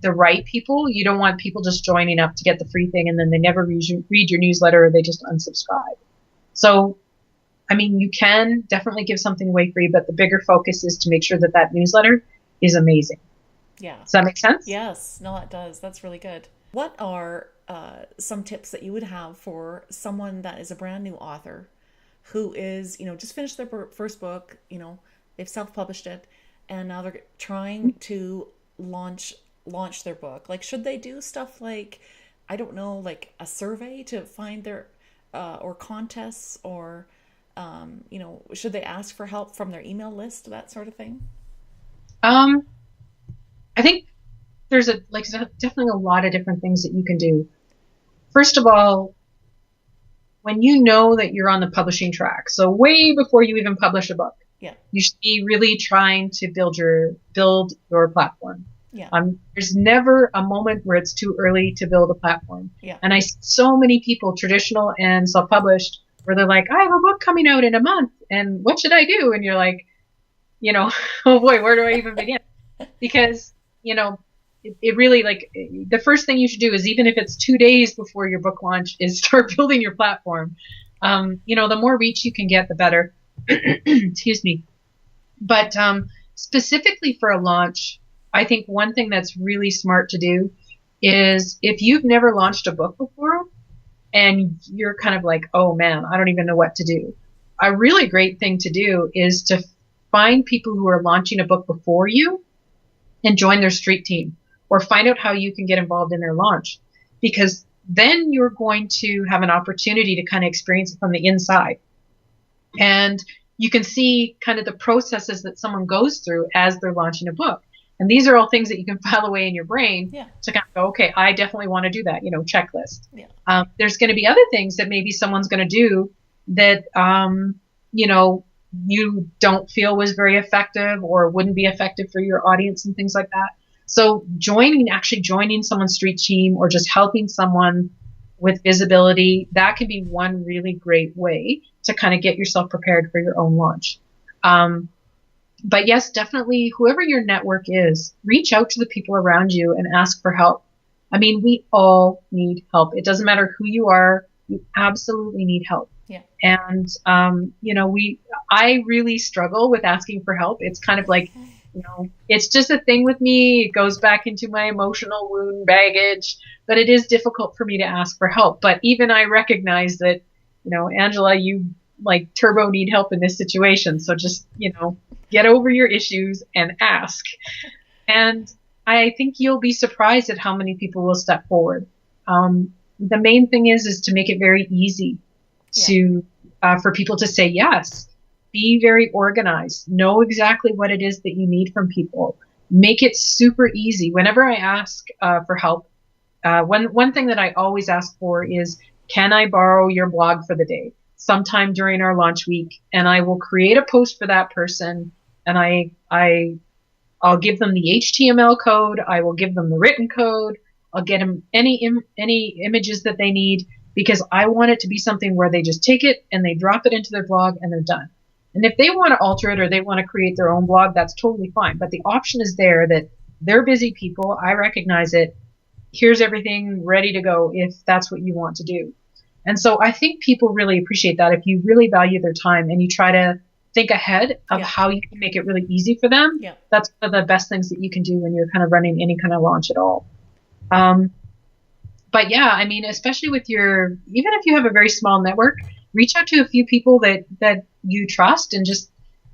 the right people. You don't want people just joining up to get the free thing and then they never read your newsletter, or they just unsubscribe. So, I mean, you can definitely give something away free, but the bigger focus is to make sure that newsletter is amazing. Yeah. Does that make sense? Yes. No, it does. That's really good. What are some tips that you would have for someone that is a brand new author who is, just finished their first book, they've self-published it, and now they're trying to launch their book? Like, should they do stuff like, I don't know, like a survey to find their, or contests, or, should they ask for help from their email list, that sort of thing? I think there's definitely a lot of different things that you can do. First of all, when you know that you're on the publishing track, so way before you even publish a book, you should be really trying to build your platform. Yeah. There's never a moment where it's too early to build a platform. Yeah. And I see so many people, traditional and self-published, where they're like, I have a book coming out in a month, and what should I do? And you're like, oh boy, where do I even begin? Because, it really, like, the first thing you should do is, even if it's 2 days before your book launch, is start building your platform. The more reach you can get, the better. Excuse me. But specifically for a launch, I think one thing that's really smart to do is, if you've never launched a book before and you're kind of like, oh man, I don't even know what to do, a really great thing to do is to find people who are launching a book before you and join their street team, or find out how you can get involved in their launch, because then you're going to have an opportunity to kind of experience it from the inside. And you can see kind of the processes that someone goes through as they're launching a book. And these are all things that you can file away in your brain to kind of go, okay, I definitely want to do that, checklist. Yeah. There's going to be other things that maybe someone's going to do that, you don't feel was very effective or wouldn't be effective for your audience and things like that. So actually joining someone's street team or just helping someone with visibility, that can be one really great way to kind of get yourself prepared for your own launch. But yes, definitely, whoever your network is, reach out to the people around you and ask for help. I mean, we all need help. It doesn't matter who you are, you absolutely need help. Yeah. And, I really struggle with asking for help. It's kind of like, it's just a thing with me. It goes back into my emotional wound baggage, but it is difficult for me to ask for help. But even I recognize that, Angela, you like turbo need help in this situation. So just, get over your issues and ask. And I think you'll be surprised at how many people will step forward. The main thing is to make it very easy for people to say yes. Be very organized. Know exactly what it is that you need from people. Make it super easy. Whenever I ask for help, one thing that I always ask for is, can I borrow your blog for the day sometime during our launch week? And I will create a post for that person, and I'll give them the HTML code. I will give them the written code. I'll get them any images that they need, because I want it to be something where they just take it and they drop it into their blog and they're done. And if they want to alter it or they want to create their own blog, that's totally fine. But the option is there that they're busy people. I recognize it. Here's everything ready to go if that's what you want to do. And so I think people really appreciate that. If you really value their time and you try to think ahead of how you can make it really easy for them, that's one of the best things that you can do when you're kind of running any kind of launch at all. But yeah, I mean, especially with even if you have a very small network, reach out to a few people that you trust and just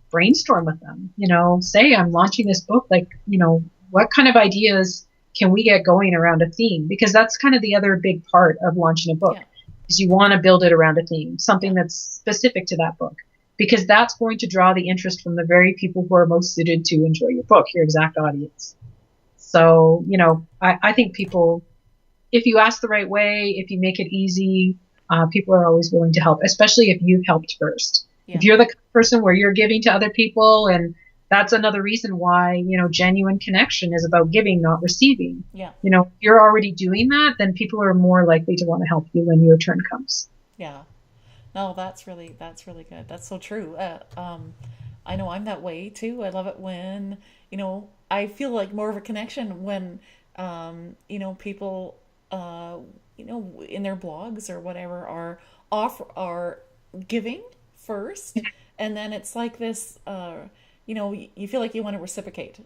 brainstorm with them. Say, I'm launching this book. Like, what kind of ideas can we get going around a theme? Because that's kind of the other big part of launching a book is you want to build it around a theme, something that's specific to that book, because that's going to draw the interest from the very people who are most suited to enjoy your book, your exact audience. So, I think people, if you ask the right way, if you make it easy, people are always willing to help, especially if you've helped first. Yeah. If you're the person where you're giving to other people, and that's another reason why, genuine connection is about giving, not receiving. Yeah. If you're already doing that, then people are more likely to want to help you when your turn comes. Yeah. No, that's really good. That's so true. I know I'm that way too. I love it when, I feel like more of a connection when, people, in their blogs or whatever are giving first, and then it's like this, you feel like you want to reciprocate,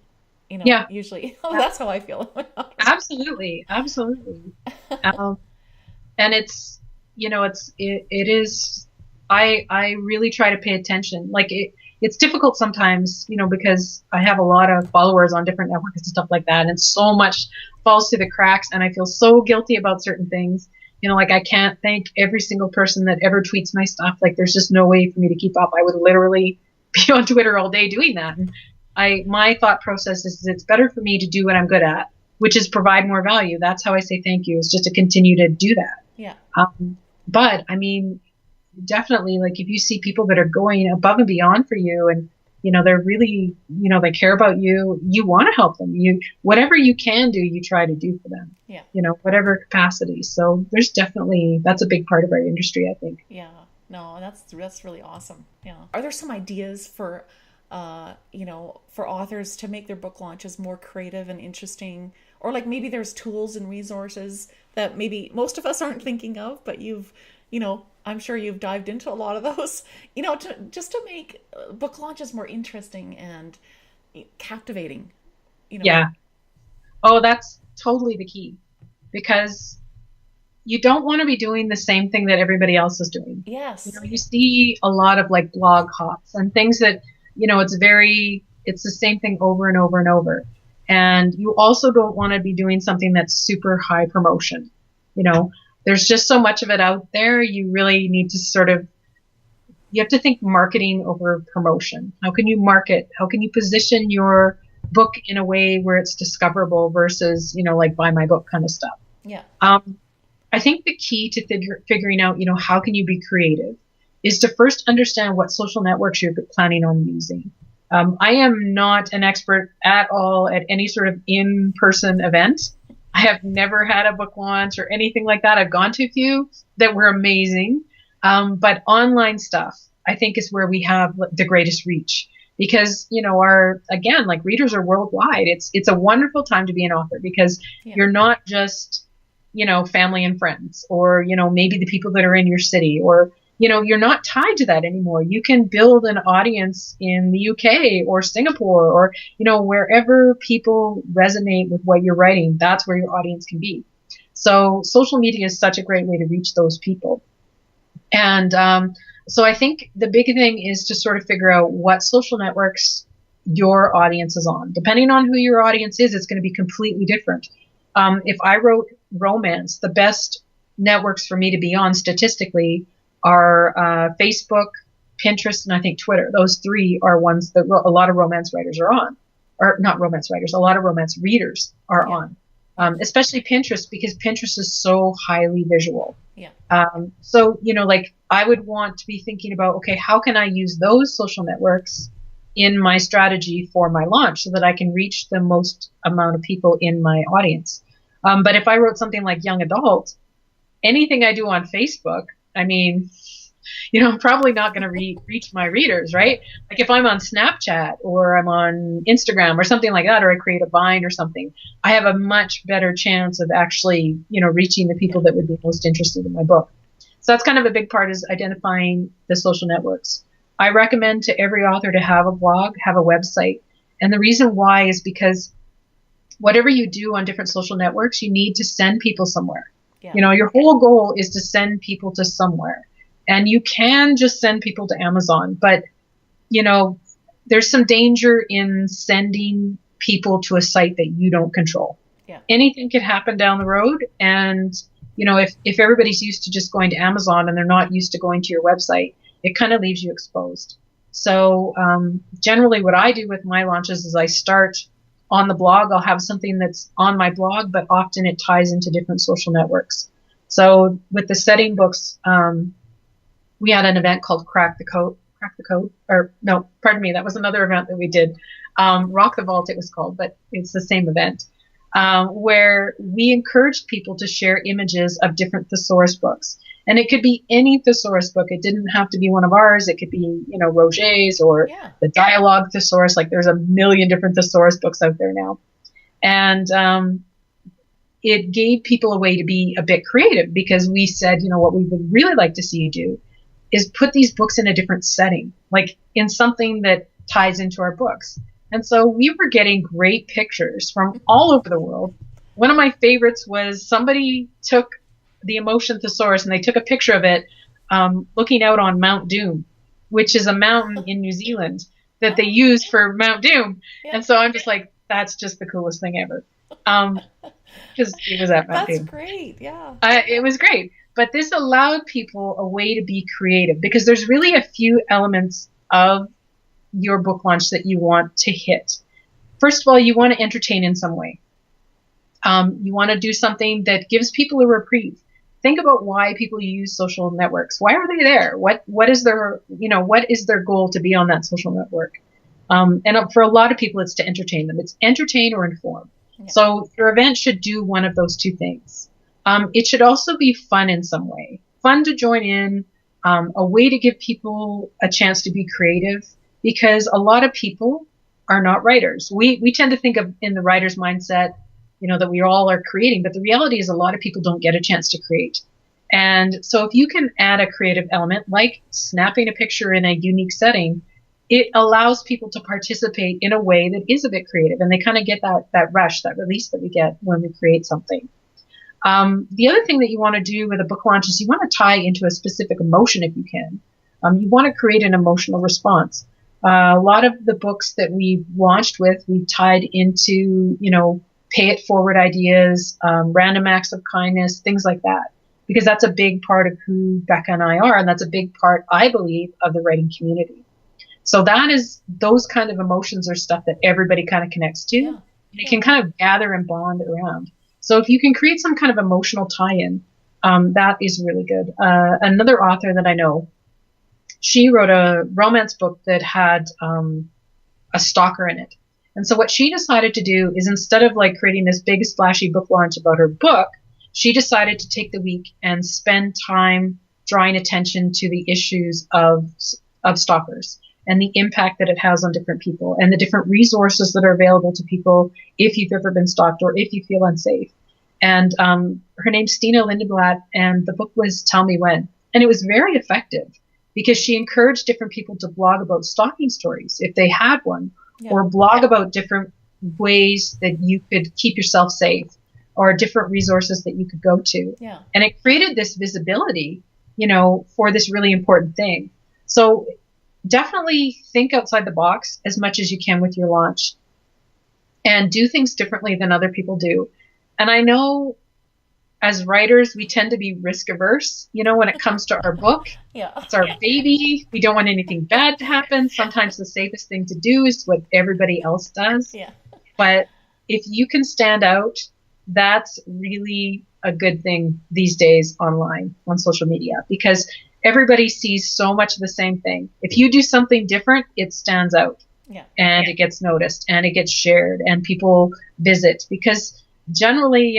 usually. That's how I feel. Absolutely. And it's, it is, I really try to pay attention. Like it's difficult sometimes, because I have a lot of followers on different networks and stuff like that. And so much falls through the cracks, and I feel so guilty about certain things. Like I can't thank every single person that ever tweets my stuff. Like there's just no way for me to keep up. I would literally be on Twitter all day doing that. And my thought process is it's better for me to do what I'm good at, which is provide more value. That's how I say thank you, is just to continue to do that. Yeah. But I mean, definitely, like if you see people that are going above and beyond for you, and they're really, they care about you, you want to help them. Whatever you can do, you try to do for them. Yeah. Whatever capacity. So that's a big part of our industry, I think. Yeah. No, that's really awesome. Yeah. Are there some ideas for authors to make their book launches more creative and interesting? Or like maybe there's tools and resources that maybe most of us aren't thinking of, but I'm sure you've dived into a lot of those, to make book launches more interesting and captivating. Yeah. Oh, that's totally the key, because you don't want to be doing the same thing that everybody else is doing. Yes. You see a lot of like blog hops and things that, it's the same thing over and over and over. And you also don't want to be doing something that's super high promotion. There's just so much of it out there. You really need to you have to think marketing over promotion. How can you market? How can you position your book in a way where it's discoverable versus, like buy my book kind of stuff. Yeah. I think the key to figuring out, how can you be creative is to first understand what social networks you're planning on using. I am not an expert at all at any sort of in-person event. I have never had a book launch or anything like that. I've gone to a few that were amazing. But online stuff, I think, is where we have the greatest reach because, again, like readers are worldwide. It's a wonderful time to be an author because you're not just, family and friends or, maybe the people that are in your city or, you're not tied to that anymore. You can build an audience in the UK or Singapore or, wherever people resonate with what you're writing, that's where your audience can be. So social media is such a great way to reach those people. And so I think the big thing is to sort of figure out what social networks your audience is on. Depending on who your audience is, it's going to be completely different. If I wrote romance, the best networks for me to be on statistically are Facebook, Pinterest, and I think Twitter. Those three are ones that a lot of romance writers are on. Or not romance writers, a lot of romance readers are on. Especially Pinterest because Pinterest is so highly visual. Yeah. So, I would want to be thinking about, okay, how can I use those social networks in my strategy for my launch so that I can reach the most amount of people in my audience? But if I wrote something like young adult, anything I do on Facebook, I mean, I'm probably not going to reach my readers, right? Like if I'm on Snapchat or I'm on Instagram or something like that, or I create a Vine or something, I have a much better chance of actually, reaching the people that would be most interested in my book. So that's kind of a big part is identifying the social networks. I recommend to every author to have a blog, have a website. And the reason why is because whatever you do on different social networks, you need to send people somewhere. Yeah. Your whole goal is to send people to somewhere. And you can just send people to Amazon, but, there's some danger in sending people to a site that you don't control. Yeah. Anything could happen down the road. And, if everybody's used to just going to Amazon and they're not used to going to your website, it kind of leaves you exposed. So generally what I do with my launches is I start on the blog. I'll have something that's on my blog, but often it ties into different social networks. So with the setting books, we had an event called Crack the Code, or no, pardon me, that was another event that we did. Rock the Vault it was called, but it's the same event, where we encouraged people to share images of different thesaurus books. And it could be any thesaurus book. It didn't have to be one of ours. It could be, Roget's or the dialogue thesaurus. Like there's a million different thesaurus books out there now. And it gave people a way to be a bit creative because we said, what we would really like to see you do is put these books in a different setting, like in something that ties into our books. And so we were getting great pictures from all over the world. One of my favorites was somebody took the Emotion Thesaurus and they took a picture of it looking out on Mount Doom, which is a mountain in New Zealand that they use for Mount Doom. Yeah. And so I'm just like, that's just the coolest thing ever. Because it was at Mount Doom. That's great, yeah. It was great. But this allowed people a way to be creative because there's really a few elements of your book launch that you want to hit. First of all, you want to entertain in some way. You want to do something that gives people a reprieve. Think about why people use social networks. Why are they there? What is their goal to be on that social network? And for a lot of people, it's to entertain them. It's entertain or inform. Yeah. So your event should do one of those two things. It should also be fun in some way. Fun to join in, a way to give people a chance to be creative because a lot of people are not writers. We tend to think of in the writer's mindset, that we all are creating, but the reality is a lot of people don't get a chance to create. And so if you can add a creative element like snapping a picture in a unique setting, it allows people to participate in a way that is a bit creative and they kind of get that rush, that release that we get when we create something. The other thing that you want to do with a book launch is you want to tie into a specific emotion if you can. You want to create an emotional response. A lot of the books that we've launched with, we've tied into, pay it forward ideas, random acts of kindness, things like that, because that's a big part of who Becca and I are. And that's a big part, I believe, of the writing community. So those kind of emotions are stuff that everybody kind of connects to. Yeah. They can kind of gather and bond around. So if you can create some kind of emotional tie-in, that is really good. Another author that I know she wrote a romance book that had a stalker in it. And so what she decided to do is, instead of like creating this big splashy book launch about her book, she decided to take the week and spend time drawing attention to the issues of stalkers and the impact that it has on different people and the different resources that are available to people if you've ever been stalked or if you feel unsafe. And her name's Stina Lindblad, and the book was Tell Me When. And it was very effective because she encouraged different people to blog about stalking stories if they had one, or blog about different ways that you could keep yourself safe or different resources that you could go to. Yeah. And it created this visibility, for this really important thing. So definitely think outside the box as much as you can with your launch and do things differently than other people do. And I know as writers, we tend to be risk averse, when it comes to our book. Yeah. It's our baby. We don't want anything bad to happen. Sometimes the safest thing to do is what everybody else does. Yeah. But if you can stand out, that's really a good thing these days online on social media, because everybody sees so much of the same thing. If you do something different, it stands out. Yeah. And it gets noticed and it gets shared and people visit, because generally,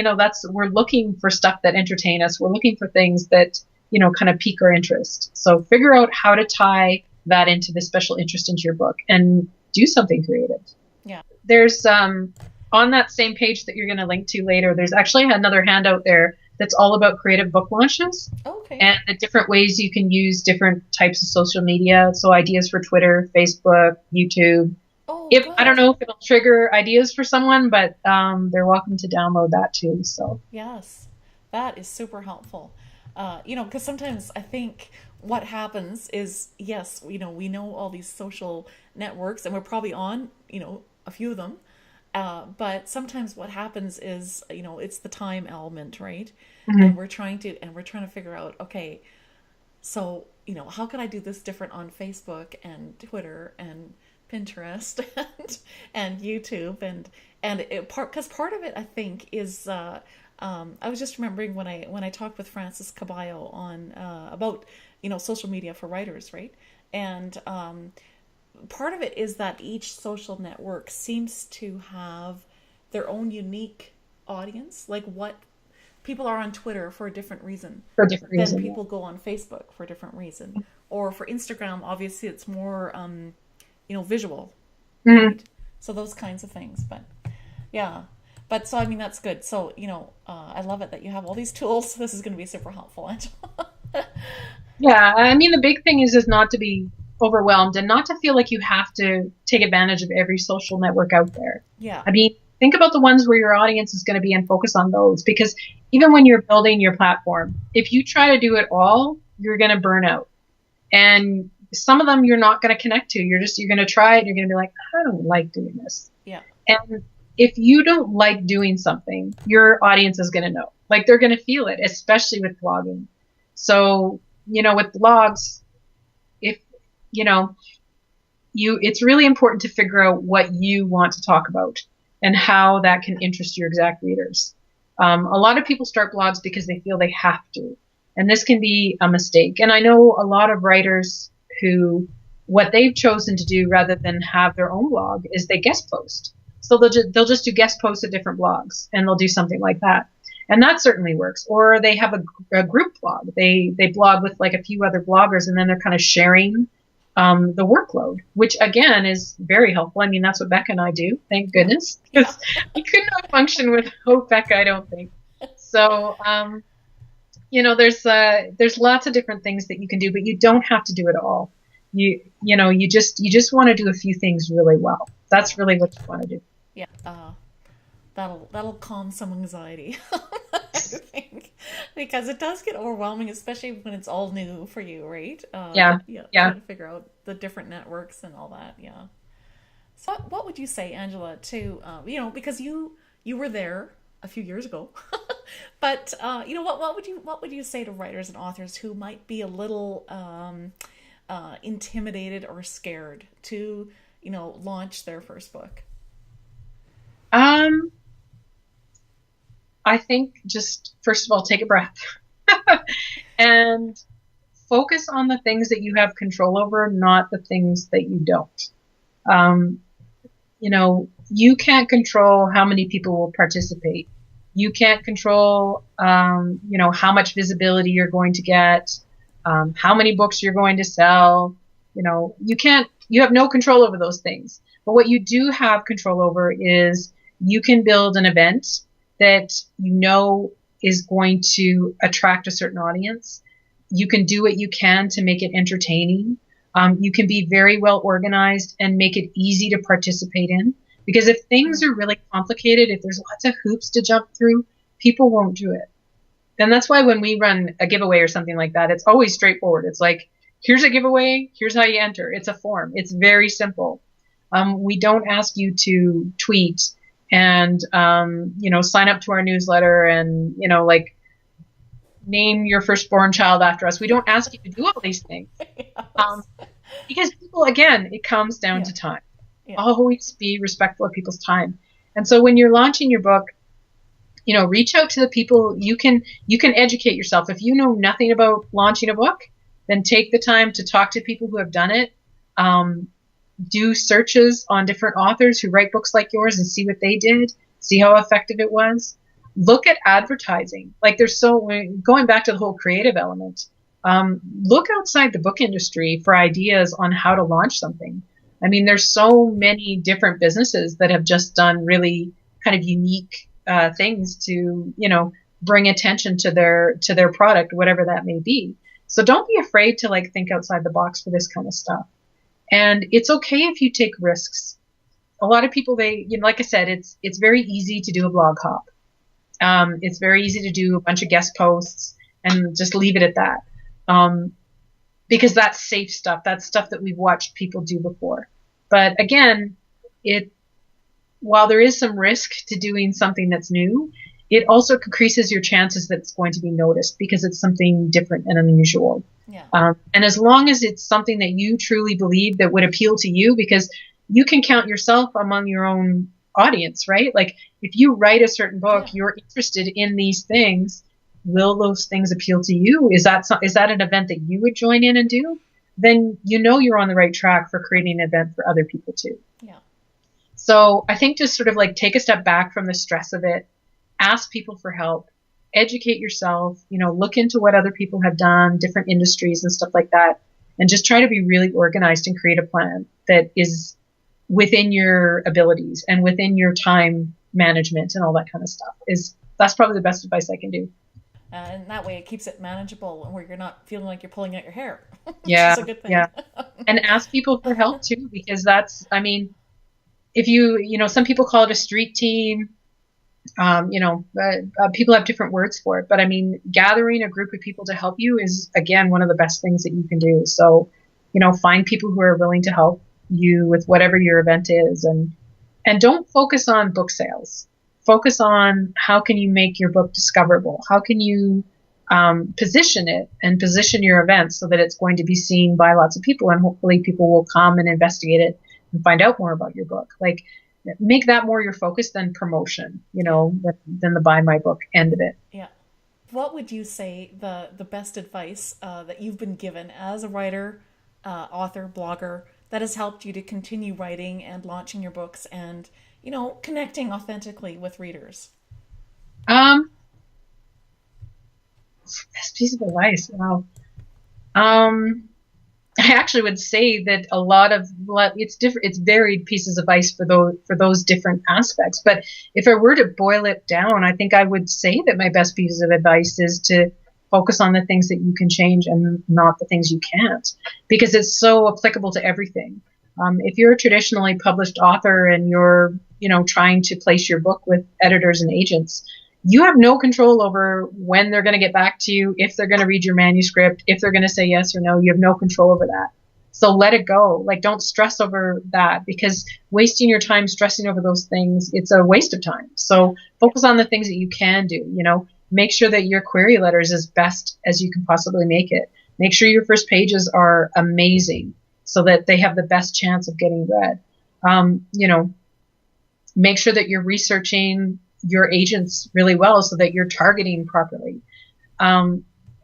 we're looking for stuff that entertain us. We're looking for things that, kind of pique our interest. So figure out how to tie that into the special interest into your book and do something creative. Yeah. There's, on that same page that you're going to link to later, there's actually another handout there that's all about creative book launches. Okay. And the different ways you can use different types of social media. So ideas for Twitter, Facebook, YouTube. I don't know if it'll trigger ideas for someone, but they're welcome to download that too. So yes, that is super helpful. Because sometimes I think what happens is, yes, we know all these social networks, and we're probably on, a few of them. But sometimes what happens is, it's the time element, right? Mm-hmm. And we're trying to figure out, okay, so, how can I do this different on Facebook and Twitter and Pinterest and YouTube because part of it, I think, is I was just remembering when I talked with Frances Caballo on about social media for writers, right? And part of it is that each social network seems to have their own unique audience, like what people are on Twitter for a different reason. Then people go on Facebook for a different reason, or for Instagram, obviously it's more visual, mm-hmm. right? So those kinds of things. But yeah, so I mean, that's good. So I love it that you have all these tools. This is going to be super helpful, Angela. Yeah, I mean, the big thing is not to be overwhelmed and not to feel like you have to take advantage of every social network out there. Yeah. I mean, think about the ones where your audience is going to be and focus on those, because even when you're building your platform, if you try to do it all, you're going to burn out. And some of them you're not going to connect to. You're going to try it. You're going to be like, I don't like doing this. Yeah. And if you don't like doing something, your audience is going to know. Like, they're going to feel it, especially with blogging. So, with blogs, if, it's really important to figure out what you want to talk about and how that can interest your exact readers. A lot of people start blogs because they feel they have to. And this can be a mistake. And I know a lot of writers who, what they've chosen to do rather than have their own blog is they guest post. So they'll just do guest posts at different blogs, and they'll do something like that. And that certainly works. Or they have a group blog. They blog with like a few other bloggers, and then they're kind of sharing the workload, which again is very helpful. I mean, that's what Becca and I do. Thank goodness. Because we could not function without Becca, I don't think. So, there's lots of different things that you can do, but you don't have to do it all. You just want to do a few things really well. That's really what you want to do. Yeah. That'll calm some anxiety, I think, because it does get overwhelming, especially when it's all new for you, right? Yeah. Trying to figure out the different networks and all that. Yeah. So what would you say, Angela, to because you were there a few years ago, but what would you say to writers and authors who might be a little intimidated or scared to launch their first book? I think just, first of all, take a breath and focus on the things that you have control over, not the things that you don't. Um, you can't control how many people will participate. You can't control, how much visibility you're going to get, how many books you're going to sell. You have no control over those things. But what you do have control over is you can build an event that is going to attract a certain audience. You can do what you can to make it entertaining. You can be very well organized and make it easy to participate in. Because if things are really complicated, if there's lots of hoops to jump through, people won't do it. And that's why when we run a giveaway or something like that, it's always straightforward. It's like, here's a giveaway, here's how you enter. It's a form. It's very simple. We don't ask you to tweet and, sign up to our newsletter and, name your firstborn child after us. We don't ask you to do all these things. Yes. Because people, again, it comes down to time. Yeah. Always be respectful of people's time. And so when you're launching your book, reach out to the people. You can educate yourself. If you know nothing about launching a book, then take the time to talk to people who have done it. Do searches on different authors who write books like yours and see what they did, see how effective it was. Look at advertising. Going back to the whole creative element, look outside the book industry for ideas on how to launch something. I mean, there's so many different businesses that have just done really kind of unique things to, bring attention to their product, whatever that may be. So don't be afraid to think outside the box for this kind of stuff. And it's okay if you take risks. A lot of people, like I said, it's very easy to do a blog hop. It's very easy to do a bunch of guest posts and just leave it at that. Because that's safe stuff. That's stuff that we've watched people do before. But again, while there is some risk to doing something that's new, it also increases your chances that it's going to be noticed because it's something different and unusual. Yeah. And as long as it's something that you truly believe that would appeal to you, because you can count yourself among your own audience, right? Like if you write a certain book, you're interested in these things. Will those things appeal to you? Is that an event that you would join in and do? Then you're on the right track for creating an event for other people too. Yeah. So I think just sort of take a step back from the stress of it, ask people for help, educate yourself, look into what other people have done, different industries and stuff like that, and just try to be really organized and create a plan that is within your abilities and within your time management and all that kind of stuff. That's probably the best advice I can do. And that way it keeps it manageable and where you're not feeling like you're pulling out your hair. Which is a good thing. Yeah. And ask people for help too, because if some people call it a street team, people have different words for it, but gathering a group of people to help you is again, one of the best things that you can do. So, find people who are willing to help you with whatever your event is and don't focus on book sales. Focus on how can you make your book discoverable? How can you position it and position your event so that it's going to be seen by lots of people and hopefully people will come and investigate it and find out more about your book. Make that more your focus than promotion, than the buy my book end of it. Yeah. What would you say the best advice that you've been given as a writer, author, blogger that has helped you to continue writing and launching your books and connecting authentically with readers? Best piece of advice. Wow. I actually would say that it's varied pieces of advice for those different aspects. But if I were to boil it down, I think I would say that my best piece of advice is to focus on the things that you can change and not the things you can't, because it's so applicable to everything. If you're a traditionally published author and you're, trying to place your book with editors and agents, you have no control over when they're going to get back to you, if they're going to read your manuscript, if they're going to say yes or no. You have no control over that. So let it go. Don't stress over that, because wasting your time stressing over those things, it's a waste of time. So focus on the things that you can do. Make sure that your query letter is as best as you can possibly make it. Make sure your first pages are amazing so that they have the best chance of getting read. Make sure that you're researching your agents really well so that you're targeting properly.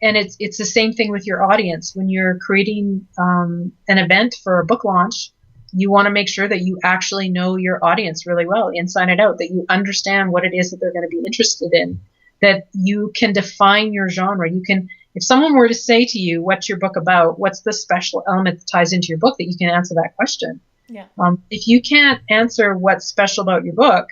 And it's the same thing with your audience. When you're creating an event for a book launch, you want to make sure that you actually know your audience really well, inside and out, that you understand what it is that they're going to be interested in, that you can define your genre. You can, if someone were to say to you, what's your book about? What's the special element that ties into your book, that you can answer that question. Yeah. If you can't answer what's special about your book,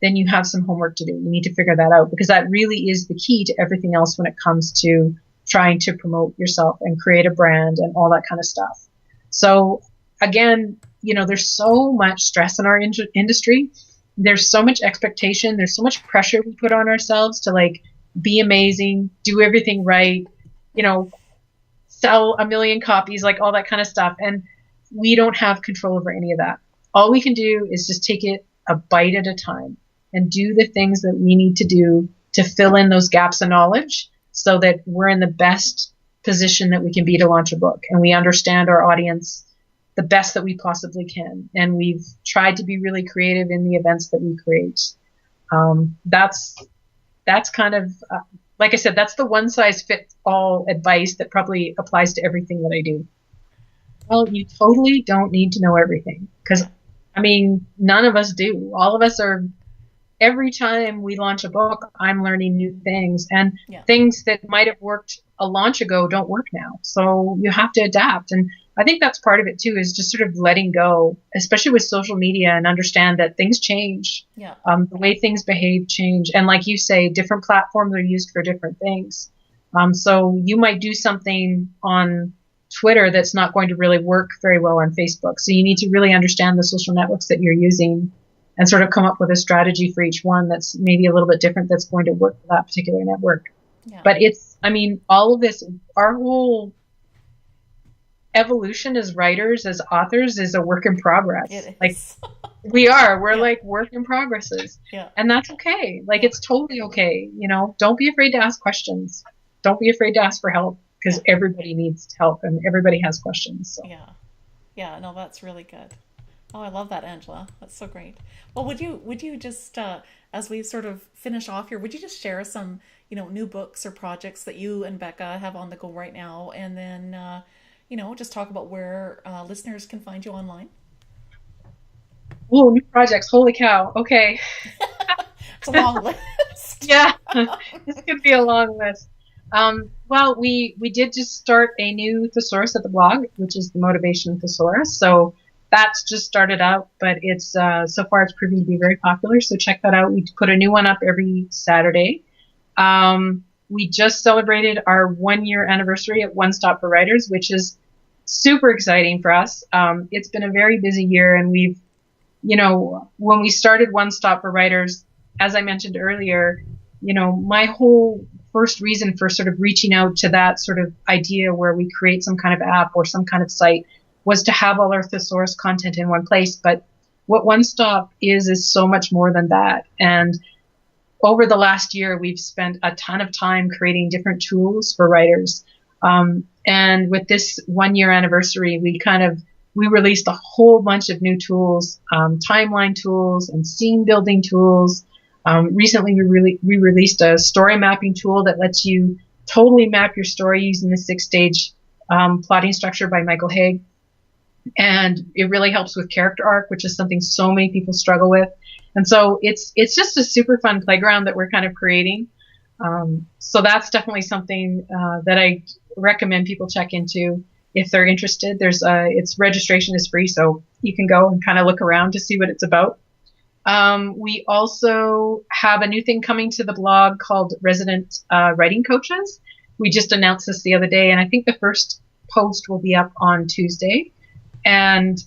then you have some homework to do. You need to figure that out, because that really is the key to everything else when it comes to trying to promote yourself and create a brand and all that kind of stuff. So again, there's so much stress in our industry. There's so much expectation. There's so much pressure we put on ourselves to like be amazing, do everything right, sell 1 million copies, like all that kind of stuff. And we don't have control over any of that. All we can do is just take it a bite at a time and do the things that we need to do to fill in those gaps of knowledge, so that we're in the best position that we can be to launch a book, and we understand our audience the best that we possibly can. And we've tried to be really creative in the events that we create. That's kind of, like I said, that's the one size fits all advice that probably applies to everything that I do. Well, you totally don't need to know everything, because none of us do. All of us are, every time we launch a book, I'm learning new things, and things that might have worked a launch ago don't work now. So you have to adapt. And I think that's part of it too, is just sort of letting go, especially with social media, and understand that things change. Yeah. The way things behave change. And like you say, different platforms are used for different things. So you might do something on Twitter that's not going to really work very well on Facebook. So you need to really understand the social networks that you're using and sort of come up with a strategy for each one that's maybe a little bit different, that's going to work for that particular network. Yeah. But it's, all of this, our whole evolution as writers, as authors, is a work in progress. It is. We're like work in progresses. Yeah. And that's okay. It's totally okay. Don't be afraid to ask questions. Don't be afraid to ask for help, because everybody needs help and everybody has questions. So. Yeah. Yeah. No, that's really good. Oh, I love that, Angela. That's so great. Well, would you just, as we sort of finish off here, would you just share some, new books or projects that you and Becca have on the go right now, and then, just talk about where listeners can find you online? Oh, new projects! Holy cow! Okay, it's a long list. Yeah, this could be a long list. Well, we did just start a new thesaurus at the blog, which is the Motivation Thesaurus. So that's just started out, but it's so far it's proving to be very popular. So check that out. We put a new one up every Saturday. We just celebrated our 1-year anniversary at One Stop for Writers, which is super exciting for us. It's been a very busy year, and we've, when we started One Stop for Writers, as I mentioned earlier, my whole first reason for sort of reaching out to that sort of idea where we create some kind of app or some kind of site was to have all our thesaurus content in one place. But what One Stop is so much more than that. And over the last year, we've spent a ton of time creating different tools for writers. And with this 1-year anniversary, we released a whole bunch of new tools, timeline tools and scene building tools. Recently, we released a story mapping tool that lets you totally map your story using the 6-stage plotting structure by Michael Haig. And it really helps with character arc, which is something so many people struggle with. And so it's just a super fun playground that we're kind of creating. So that's definitely something that I recommend people check into if they're interested. Its registration is free, so you can go and kind of look around to see what it's about. We also have a new thing coming to the blog called Resident Writing Coaches. We just announced this the other day, and I think the first post will be up on Tuesday. And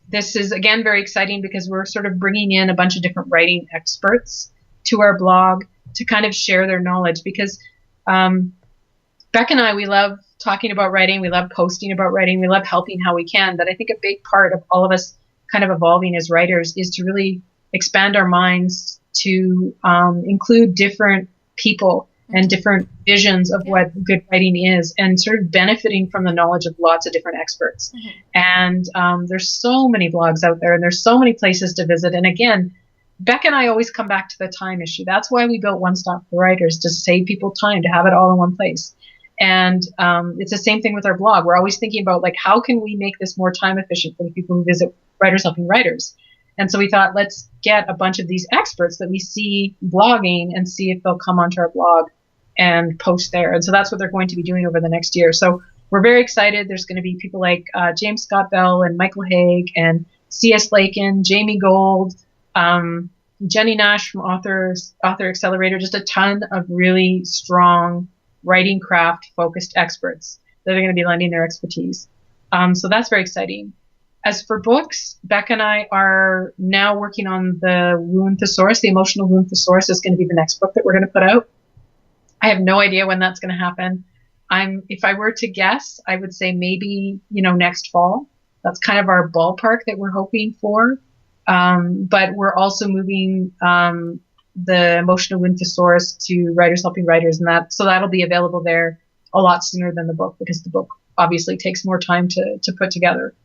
this is, again, very exciting because we're sort of bringing in a bunch of different writing experts to our blog to kind of share their knowledge, because Beck and I, we love talking about writing. We love posting about writing. We love helping how we can. But I think a big part of all of us kind of evolving as writers is to really expand our minds to include different people and different visions of what good writing is, and sort of benefiting from the knowledge of lots of different experts. And there's so many blogs out there, and there's so many places to visit. And again, Beck and I always come back to the time issue. That's why we built One Stop for Writers, to save people time, to have it all in one place. And it's the same thing with our blog. We're always thinking about, like, how can we make this more time efficient for the people who visit Writers Helping Writers? And so we thought, let's get a bunch of these experts that we see blogging and see if they'll come onto our blog and post there. And so that's what they're going to be doing over the next year. So we're very excited. There's going to be people like James Scott Bell and Michael Haig and C.S. Lakin, Jamie Gold, Jenny Nash from Author Accelerator, just a ton of really strong writing craft focused experts that are going to be lending their expertise. So that's very exciting. As for books, Beck and I are now working on the Wound Thesaurus. The Emotional Wound Thesaurus is going to be the next book that we're going to put out. I have no idea when that's going to happen. If I were to guess, I would say maybe, next fall. That's kind of our ballpark that we're hoping for. But we're also moving the Emotional Wound Thesaurus to Writers Helping Writers, and so that'll be available there a lot sooner than the book, because the book obviously takes more time to put together.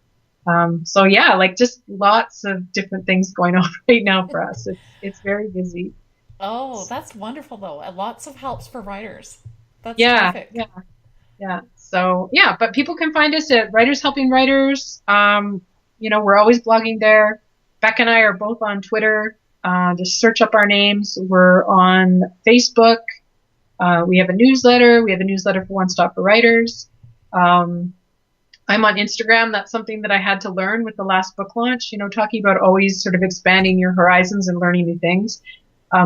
So yeah, like, just lots of different things going on right now for us. It's very busy. Oh, that's wonderful, though. And lots of helps for writers. That's Yeah, terrific. yeah, yeah. So yeah, but people can find us at Writers Helping Writers. We're always blogging there. Beck and I are both on Twitter. Just search up our names. We're on Facebook. We have a newsletter. We have a newsletter for One Stop for Writers. I'm on Instagram. That's something that I had to learn with the last book launch, talking about always sort of expanding your horizons and learning new things.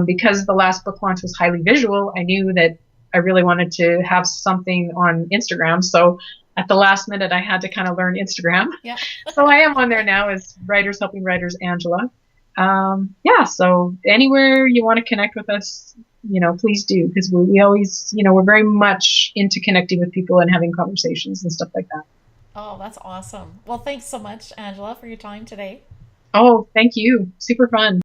Because the last book launch was highly visual, I knew that I really wanted to have something on Instagram. So at the last minute, I had to kind of learn Instagram. Yeah. So I am on there now as Writers Helping Writers Angela. So anywhere you want to connect with us, please do, because we always, we're very much into connecting with people and having conversations and stuff like that. Oh, that's awesome. Well, thanks so much, Angela, for your time today. Oh, thank you. Super fun.